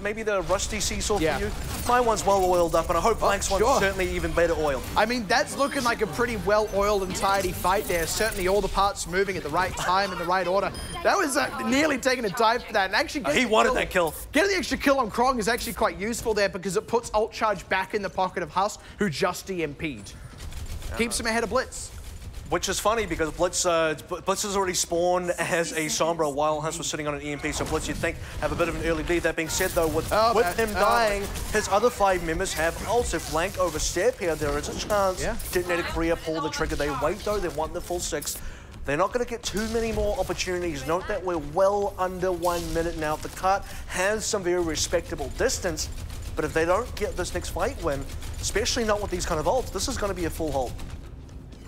S1: maybe the rusty seesaw for you. My one's well oiled up, and I hope Blank's one's certainly even better oiled.
S2: I mean, that's looking like a pretty well-oiled and tidy fight there. Certainly all the parts moving at the right time in the right order. That was nearly taking a dive for that. And actually,
S1: he wanted that kill.
S2: Getting the extra kill on Krong is actually quite useful there because it puts ult charge back in the pocket of Huss, who just EMP'd. Keeps him ahead of Blitz.
S1: Which is funny because Blitz has already spawned as a Sombra while Huss was sitting on an EMP, so Blitz, you'd think, have a bit of an early lead. That being said, though, with him dying, his other 5 members have ults. If Blank overstep here, there is a chance DeToNator.KOREA pull the trigger. They wait, though. They want the full 6. They're not going to get too many more opportunities. Note that we're well under 1 minute now. The cart has some very respectable distance, but if they don't get this next fight win, especially not with these kind of ults, this is going to be a full hold.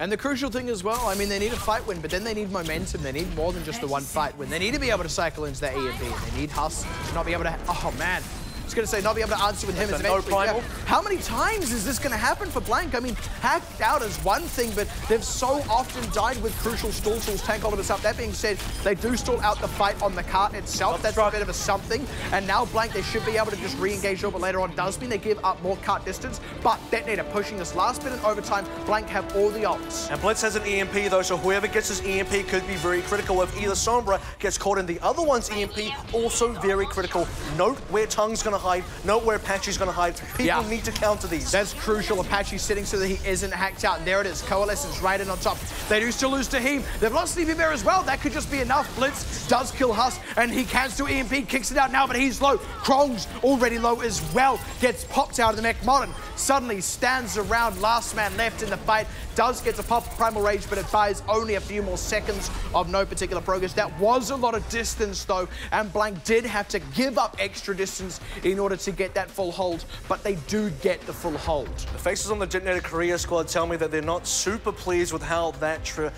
S2: And the crucial thing as well, I mean, they need a fight win, but then they need momentum. They need more than just the one fight win. They need to be able to cycle into that EMP. They need Huss to not be able to... Oh, man. I was going to say, not be able to answer with him as eventually. How many times is this going to happen for Blank? I mean, hacked out is one thing, but they've so often died with crucial stall tools, tank all of us up. That being said, they do stall out the fight on the cart itself. That's a bit of a something. And now Blank, they should be able to just re-engage a little bit later on. Does mean they give up more cart distance, but DeToNator pushing this last bit in overtime. Blank have all the ults.
S1: And Blitz has an EMP, though, so whoever gets his EMP could be very critical. If either Sombra gets caught in the other one's EMP, also very critical. Note where Tongue's going to hide. Note where Apache's going to hide. People need to counter these.
S2: That's crucial. Apache sitting so that he isn't hacked out. And there it is. Coalescence right in on top. They do still lose Taheem. They've lost Sleepy Bear as well. That could just be enough. Blitz does kill Huss, and he can still EMP. Kicks it out now, but he's low. Krong's already low as well. Gets popped out of the mech. Modern suddenly stands around. Last man left in the fight. Does get to pop Primal Rage, but it buys only a few more seconds of no particular progress. That was a lot of distance, though, and Blank did have to give up extra distance in order to get that full hold, but they do get the full hold.
S1: The faces on the DeToNator.KOREA squad tell me that they're not super pleased with how that sort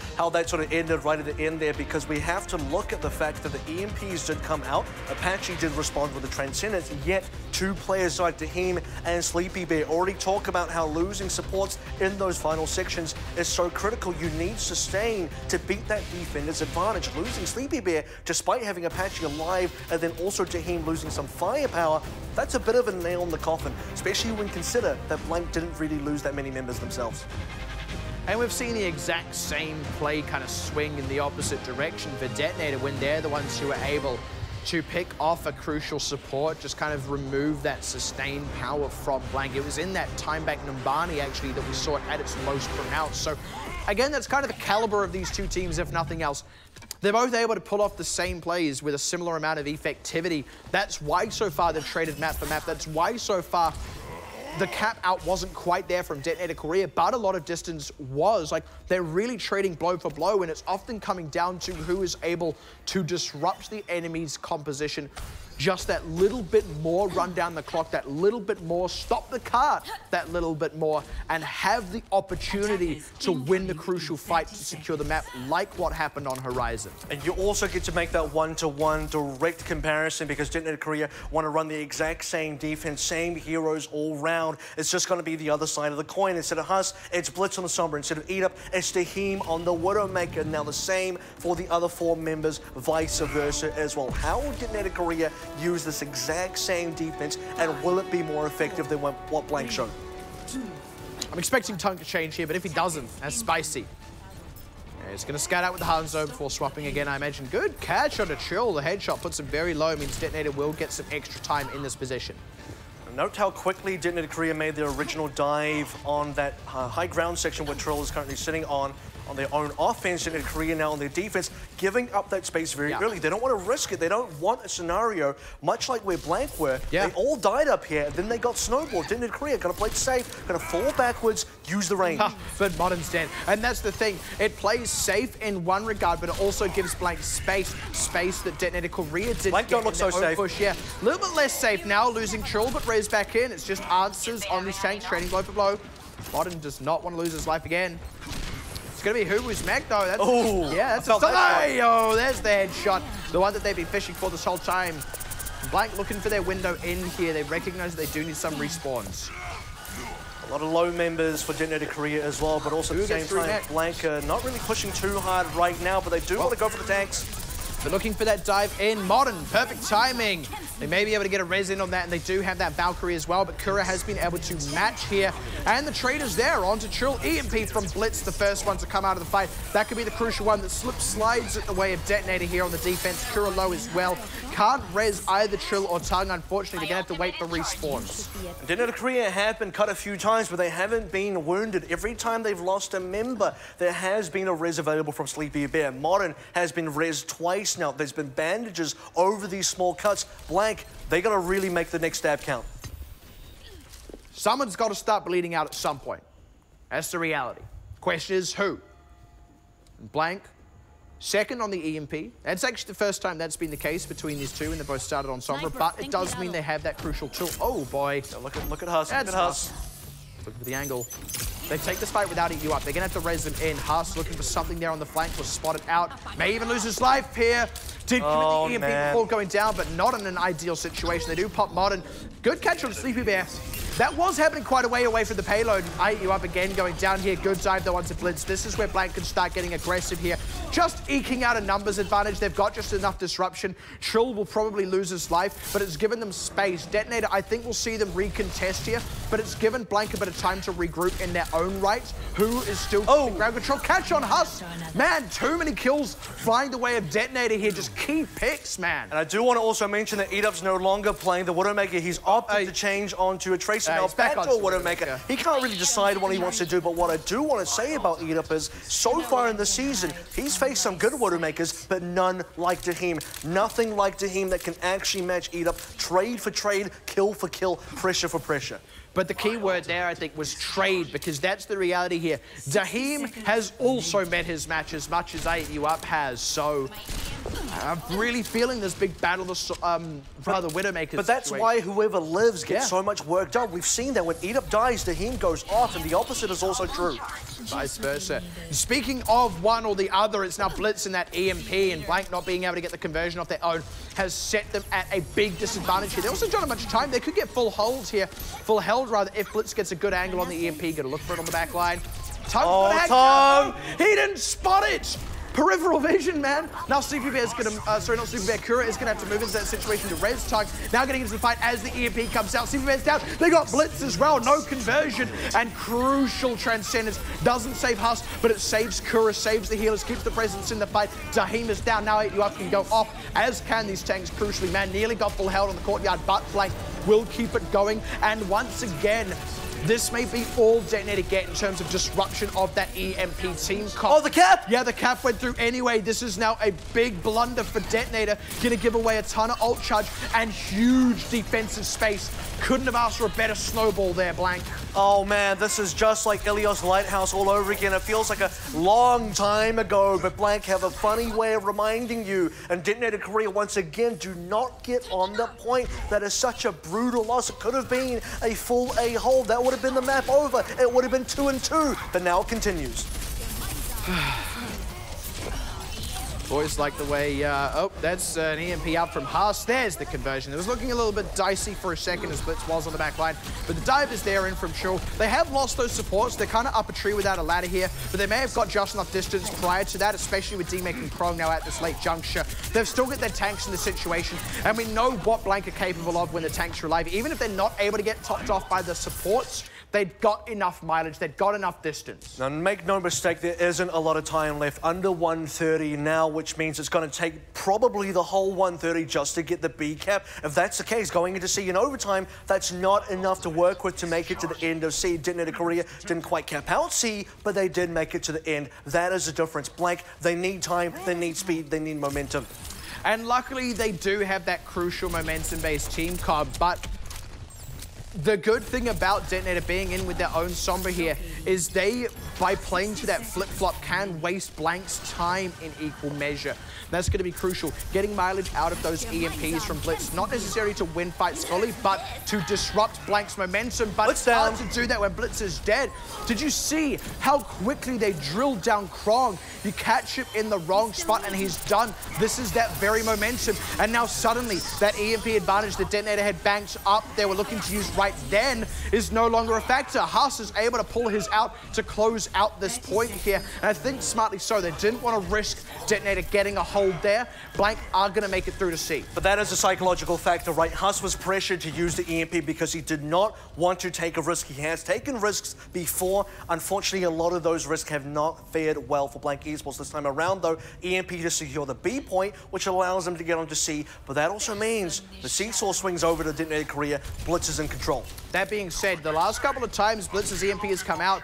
S1: of ended right at the end there, because we have to look at the fact that the EMPs did come out. Apache did respond with the Transcendence, yet 2 players like Taheem and Sleepy Bear already talk about how losing supports in those final sections is so critical. You need sustain to beat that defender's advantage. Losing Sleepy Bear, despite having Apache alive, and then also Taheem losing some firepower, that's a bit of a nail in the coffin, especially when consider that Blank didn't really lose that many members themselves.
S2: And we've seen the exact same play kind of swing in the opposite direction for DeToNator when they're the ones who are able to pick off a crucial support, just kind of remove that sustained power from Blank. It was in that time back Numbani, actually, that we saw it at its most pronounced. So, again, that's kind of the caliber of these two teams, if nothing else. They're both able to pull off the same plays with a similar amount of effectivity. That's why so far they've traded map for map. That's why so far the cap out wasn't quite there from DeToNator.KOREA, but a lot of distance was. Like, they're really trading blow for blow, and it's often coming down to who is able to disrupt the enemy's composition. Just that little bit more, run down the clock, that little bit more, stop the cart that little bit more, and have the opportunity to win the crucial fight to secure the map, like what happened on Horizon.
S1: And you also get to make that one-to-one direct comparison, because DeToNator.KOREA want to run the exact same defense, same heroes all round. It's just going to be the other side of the coin. Instead of Huss, it's Blitz on the Sombra. Instead of Eat Up, it's Taheem on the Widowmaker. Now the same for the other 4 members, vice versa as well. How will DeToNator.KOREA use this exact same defense, and will it be more effective than what Blank showed?
S2: I'm expecting Tongue to change here, but if he doesn't, that's spicy. Yeah, he's going to scout out with the Hanzo before swapping again, I imagine. Good catch on a chill. The headshot puts him very low, means DeToNator will get some extra time in this position.
S1: Note how quickly DeToNator.KOREA made their original dive on that high ground section where Trill is currently sitting on their own offense. DeToNator.KOREA now on their defense, giving up that space very early. They don't want to risk it. They don't want a scenario, much like where Blank were. They all died up here, and then they got snowballed. DeToNator.KOREA got to play it safe, got to fall backwards, use the range.
S2: But Modern's dead. And that's the thing. It plays safe in one regard, but it also gives Blank space that DeToNator.KOREA didn't.
S1: Blank don't look so safe.
S2: Push. Yeah, a little bit less safe now, losing Trill, but raised back in. It's just answers on these tanks, trading blow for blow. Modern does not want to lose his life again. It's going to be Hubu's mech, though. That's,
S1: oh,
S2: yeah, that's a delay. Oh, there's the headshot. The one that they've been fishing for this whole time. Blank looking for their window in here. They recognize that they do need some respawns.
S1: A lot of low members for DeToNator.KOREA as well, but also at the same time, Blank not really pushing too hard right now, but they do want to go for the tanks.
S2: They're looking for that dive in. Modern, perfect timing. They may be able to get a res in on that, and they do have that Valkyrie as well, but KOREA has been able to match here. And the trader's there onto Trill. EMP from Blitz, the first one to come out of the fight. That could be the crucial one that slides at the way of DeToNator here on the defense. KOREA low as well. Can't res either Trill or Tongue, unfortunately. They're going to have to wait for respawns.
S1: DeToNator.KOREA have been cut a few times, but they haven't been wounded. Every time they've lost a member, there has been a res available from Sleepy Bear. Modern has been res twice now. There's been bandages over these small cuts. Blank, they got to really make the next stab count.
S2: Someone's got to start bleeding out at some point. That's the reality. Question is who? Blank, second on the EMP. That's actually the first time that's been the case between these two, and they both started on Sombra, but it does mean they have that crucial tool. Oh, boy.
S1: So look at Huss.
S2: Look at Huss. Looking for the angle. They take this fight without you up. They're going to have to res them in. Huss looking for something there on the flank. Was spotted out. May even lose his life here. Did commit the EMP before going down, but not in an ideal situation. They do pop Modern. Good catch on Sleepy Bear. That was happening quite a way away from the payload. You up again, going down here. Good dive though onto Blitz. This is where Blank can start getting aggressive here. Just eking out a numbers advantage. They've got just enough disruption. Trill will probably lose his life, but it's given them space. DeToNator, I think we'll see them recontest here, but it's given Blank a bit of time to regroup in their own right. Who is still ground control? Catch on Huss. Man, too many kills flying the way of DeToNator here. Just key picks, man.
S1: And I do want to also mention that Edup's no longer playing the Widowmaker. He's opted to change onto a Tracer. Now back to a Widowmaker. He can't really decide what he wants to do, but what I do want to say about Edup is, so far in the season, he's faced some good Widowmakers, but none like Daheem. Nothing like Daheem that can actually match Edup. Trade for trade, kill for kill, pressure for pressure.
S2: But the key word there, I think, was trade, because that's the reality here. Daheem has also met his match as much as AU has, so I'm really feeling this big battle for the Widowmakers.
S1: But that's why whoever lives gets so much work done. We've seen that when Edup dies, Daheem goes off, and the opposite is also true.
S2: Vice versa. Speaking of one or the other, it's now Blitz and that EMP, and Blank not being able to get the conversion off their own has set them at a big disadvantage here. They also don't have much time. They could get full hold here, full held rather, if Blitz gets a good angle on the EMP. Gonna look for it on the back line.
S1: Tongue!
S2: He didn't spot it! Peripheral vision, man. Now Sleepy Bear's gonna, sorry, not Sleepy Bear, KOREA is gonna have to move into that situation to res Tongue. Now getting into the fight as the EMP comes out. Sleepy Bear's down. They got Blitz as well. No conversion. And crucial transcendence. Doesn't save Huss, but it saves KOREA, saves the healers, keeps the presence in the fight. Daheem is down. Now you up can go off, as can these tanks, crucially, man. Nearly got full held on the courtyard, but Blank will keep it going. And once again, this may be all DeToNator get in terms of disruption of that EMP team comp.
S1: Oh, the cap!
S2: Yeah, the cap went through anyway. This is now a big blunder for DeToNator. Gonna give away a ton of ult charge and huge defensive space. Couldn't have asked for a better snowball there, Blank.
S1: Oh man, this is just like Ilios Lighthouse all over again. It feels like a long time ago, but Blank have a funny way of reminding you. And DeToNator.KOREA, once again, do not get on the point. That is such a brutal loss. It could have been a full A-hole. That would have been the map over. It would have been 2-2, but now it continues.
S2: Boys like the way, oh, that's an EMP out from Huss. There's the conversion. It was looking a little bit dicey for a second as Blitz was on the back line, but the dive is there in from Trill. They have lost those supports. They're kind of up a tree without a ladder here, but they may have got just enough distance prior to that, especially with D-Make and Krong now at this late juncture. They've still got their tanks in the situation, and we know what Blank are capable of when the tanks are alive. Even if they're not able to get topped off by the supports, they've got enough mileage, they've got enough distance.
S1: Now, make no mistake, there isn't a lot of time left. Under 130 now, which means it's going to take probably the whole 130 just to get the B cap. If that's the case, going into C in overtime, that's not enough to work with to make it to the end of C. DeToNator.KOREA didn't quite cap out C, but they did make it to the end. That is the difference. Blank, they need time, they need speed, they need momentum.
S2: And luckily, they do have that crucial momentum-based team comp, but The good thing about DeToNator being in with their own Sombra here is they, by playing to that flip-flop, can waste Blank's time in equal measure. That's going to be crucial. Getting mileage out of those EMPs from Blitz, not necessarily to win fights fully, but to disrupt Blank's momentum. But it's hard to do that when Blitz is dead. Did you see how quickly they drilled down Krong? You catch him in the wrong spot and he's done. This is that very momentum. And now suddenly that EMP advantage that DeToNator had banked up, they were looking to use right then, is no longer a factor. Haas is able to pull his out to close out this point here. And I think smartly so. They didn't want to risk DeToNator getting a hold there. Blank are going to make it through to C.
S1: But that is a psychological factor, right? Haas was pressured to use the EMP because he did not want to take a risk. He has taken risks before. Unfortunately, a lot of those risks have not fared well for Blank Esports this time around, though. EMP to secure the B point, which allows them to get onto C. But that also means the seesaw swings over to DeToNator.KOREA. Blitz is in control.
S2: That being said, the last couple of times Blitz's EMP has come out,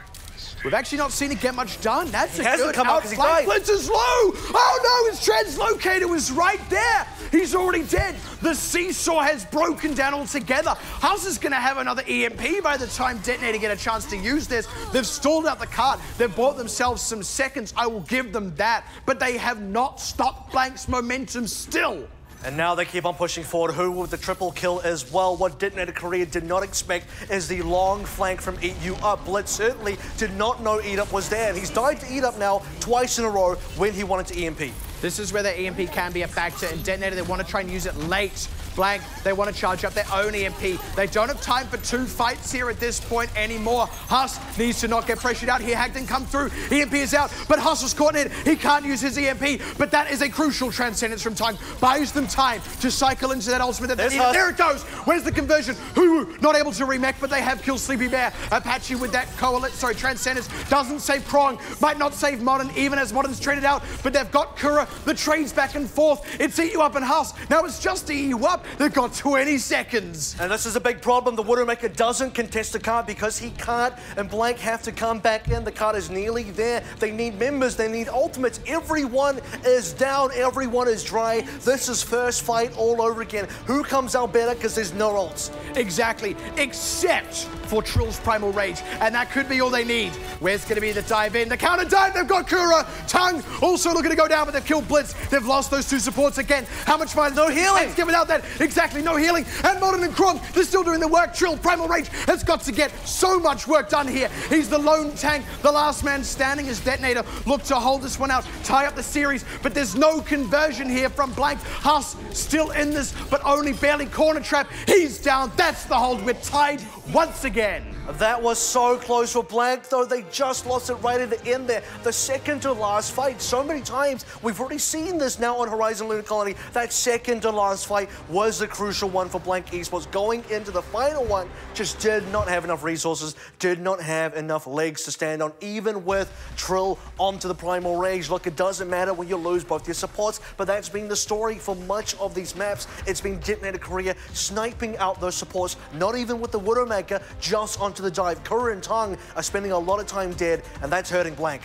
S2: we've actually not seen it get much done. That's a good outflank. Blitz is low. Oh no, his translocator was right there. He's already dead. The seesaw has broken down altogether. Haas is going to have another EMP by the time DeToNator get a chance to use this. They've stalled out the cart. They've bought themselves some seconds. I will give them that. But they have not stopped Blank's momentum still.
S1: And now they keep on pushing forward. Who with the triple kill as well. What DeToNator.KOREA did not expect is the long flank from Eat You Up. Blitz certainly did not know Eat Up was there. And he's died to Eat Up now twice in a row when he wanted to EMP.
S2: This is where the EMP can be a factor. And DeToNator, they want to try and use it late. Blank, they want to charge up their own EMP. They don't have time for two fights here at this point anymore. Haas needs to not get pressured out here. Hag didn't come through. EMP is out, but Haas was caught in it. He can't use his EMP, but that is a crucial transcendence from Tongue. Buys them time to cycle into that ultimate that they need. There it goes. Where's the conversion? Hoo, not able to remech, but they have killed Sleepy Bear. Apache with that transcendence doesn't save Krong, might not save Modern, even as Modern's traded out, but they've got Kura. The trades back and forth. It's Eat You Up and Haas. Now it's just Eat You Up. They've got 20 seconds.
S1: And this is a big problem. The Widowmaker doesn't contest the card because he can't, and Blank have to come back in. The card is nearly there. They need members. They need ultimates. Everyone is down. Everyone is dry. This is first fight all over again. Who comes out better because there's no ults?
S2: Exactly. Except for Trill's Primal Rage. And that could be all they need. Where's going to be the dive in? The counter dive. They've got Kura. Tongue also looking to go down, but they've killed Blitz. They've lost those two supports again. How much fire? No healing. Without that. Exactly. No healing. And Modern and Krong, they're still doing the work. Trill, Primal Rage has got to get so much work done here. He's the lone tank. The last man standing as DeToNator look to hold this one out, tie up the series, but there's no conversion here from Blank. Haas still in this, but only barely corner trap. He's down. That's the hold. We're tied once again.
S1: That was so close for Blank, though. They just lost it right at the end there. The second to last fight. So many times, we've already seen this now on Horizon Lunar Colony. That second to last fight was the crucial one for Blank Esports. Going into the final one, just did not have enough resources, did not have enough legs to stand on, even with Trill onto the Primal Rage. Look, it doesn't matter when you lose both your supports, but that's been the story for much of these maps. It's been DeToNator.KOREA sniping out those supports, not even with the Widowmaker, just onto the dive. Kura and Tongue are spending a lot of time dead, and that's hurting Blank.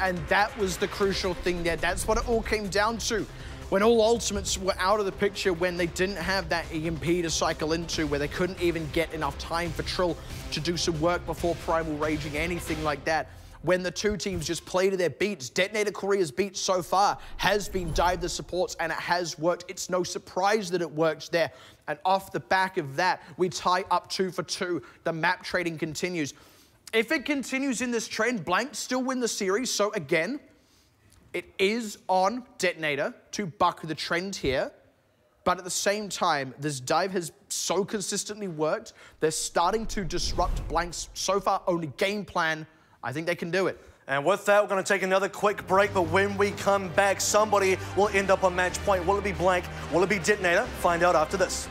S2: And that was the crucial thing there. That's what it all came down to. When all ultimates were out of the picture, when they didn't have that EMP to cycle into, where they couldn't even get enough time for Trill to do some work before Primal Raging, anything like that. When the two teams just play to their beats, DeToNator.KOREA's beat so far has been dive the supports, and it has worked. It's no surprise that it works there. And off the back of that, we tie up 2 for 2. The map trading continues. If it continues in this trend, Blank still win the series. So again, it is on DeToNator to buck the trend here. But at the same time, this dive has so consistently worked. They're starting to disrupt Blank's so far only game plan. I think they can do it.
S1: And with that, we're going to take another quick break, but when we come back, somebody will end up on match point. Will it be Blank? Will it be DeToNator? Find out after this.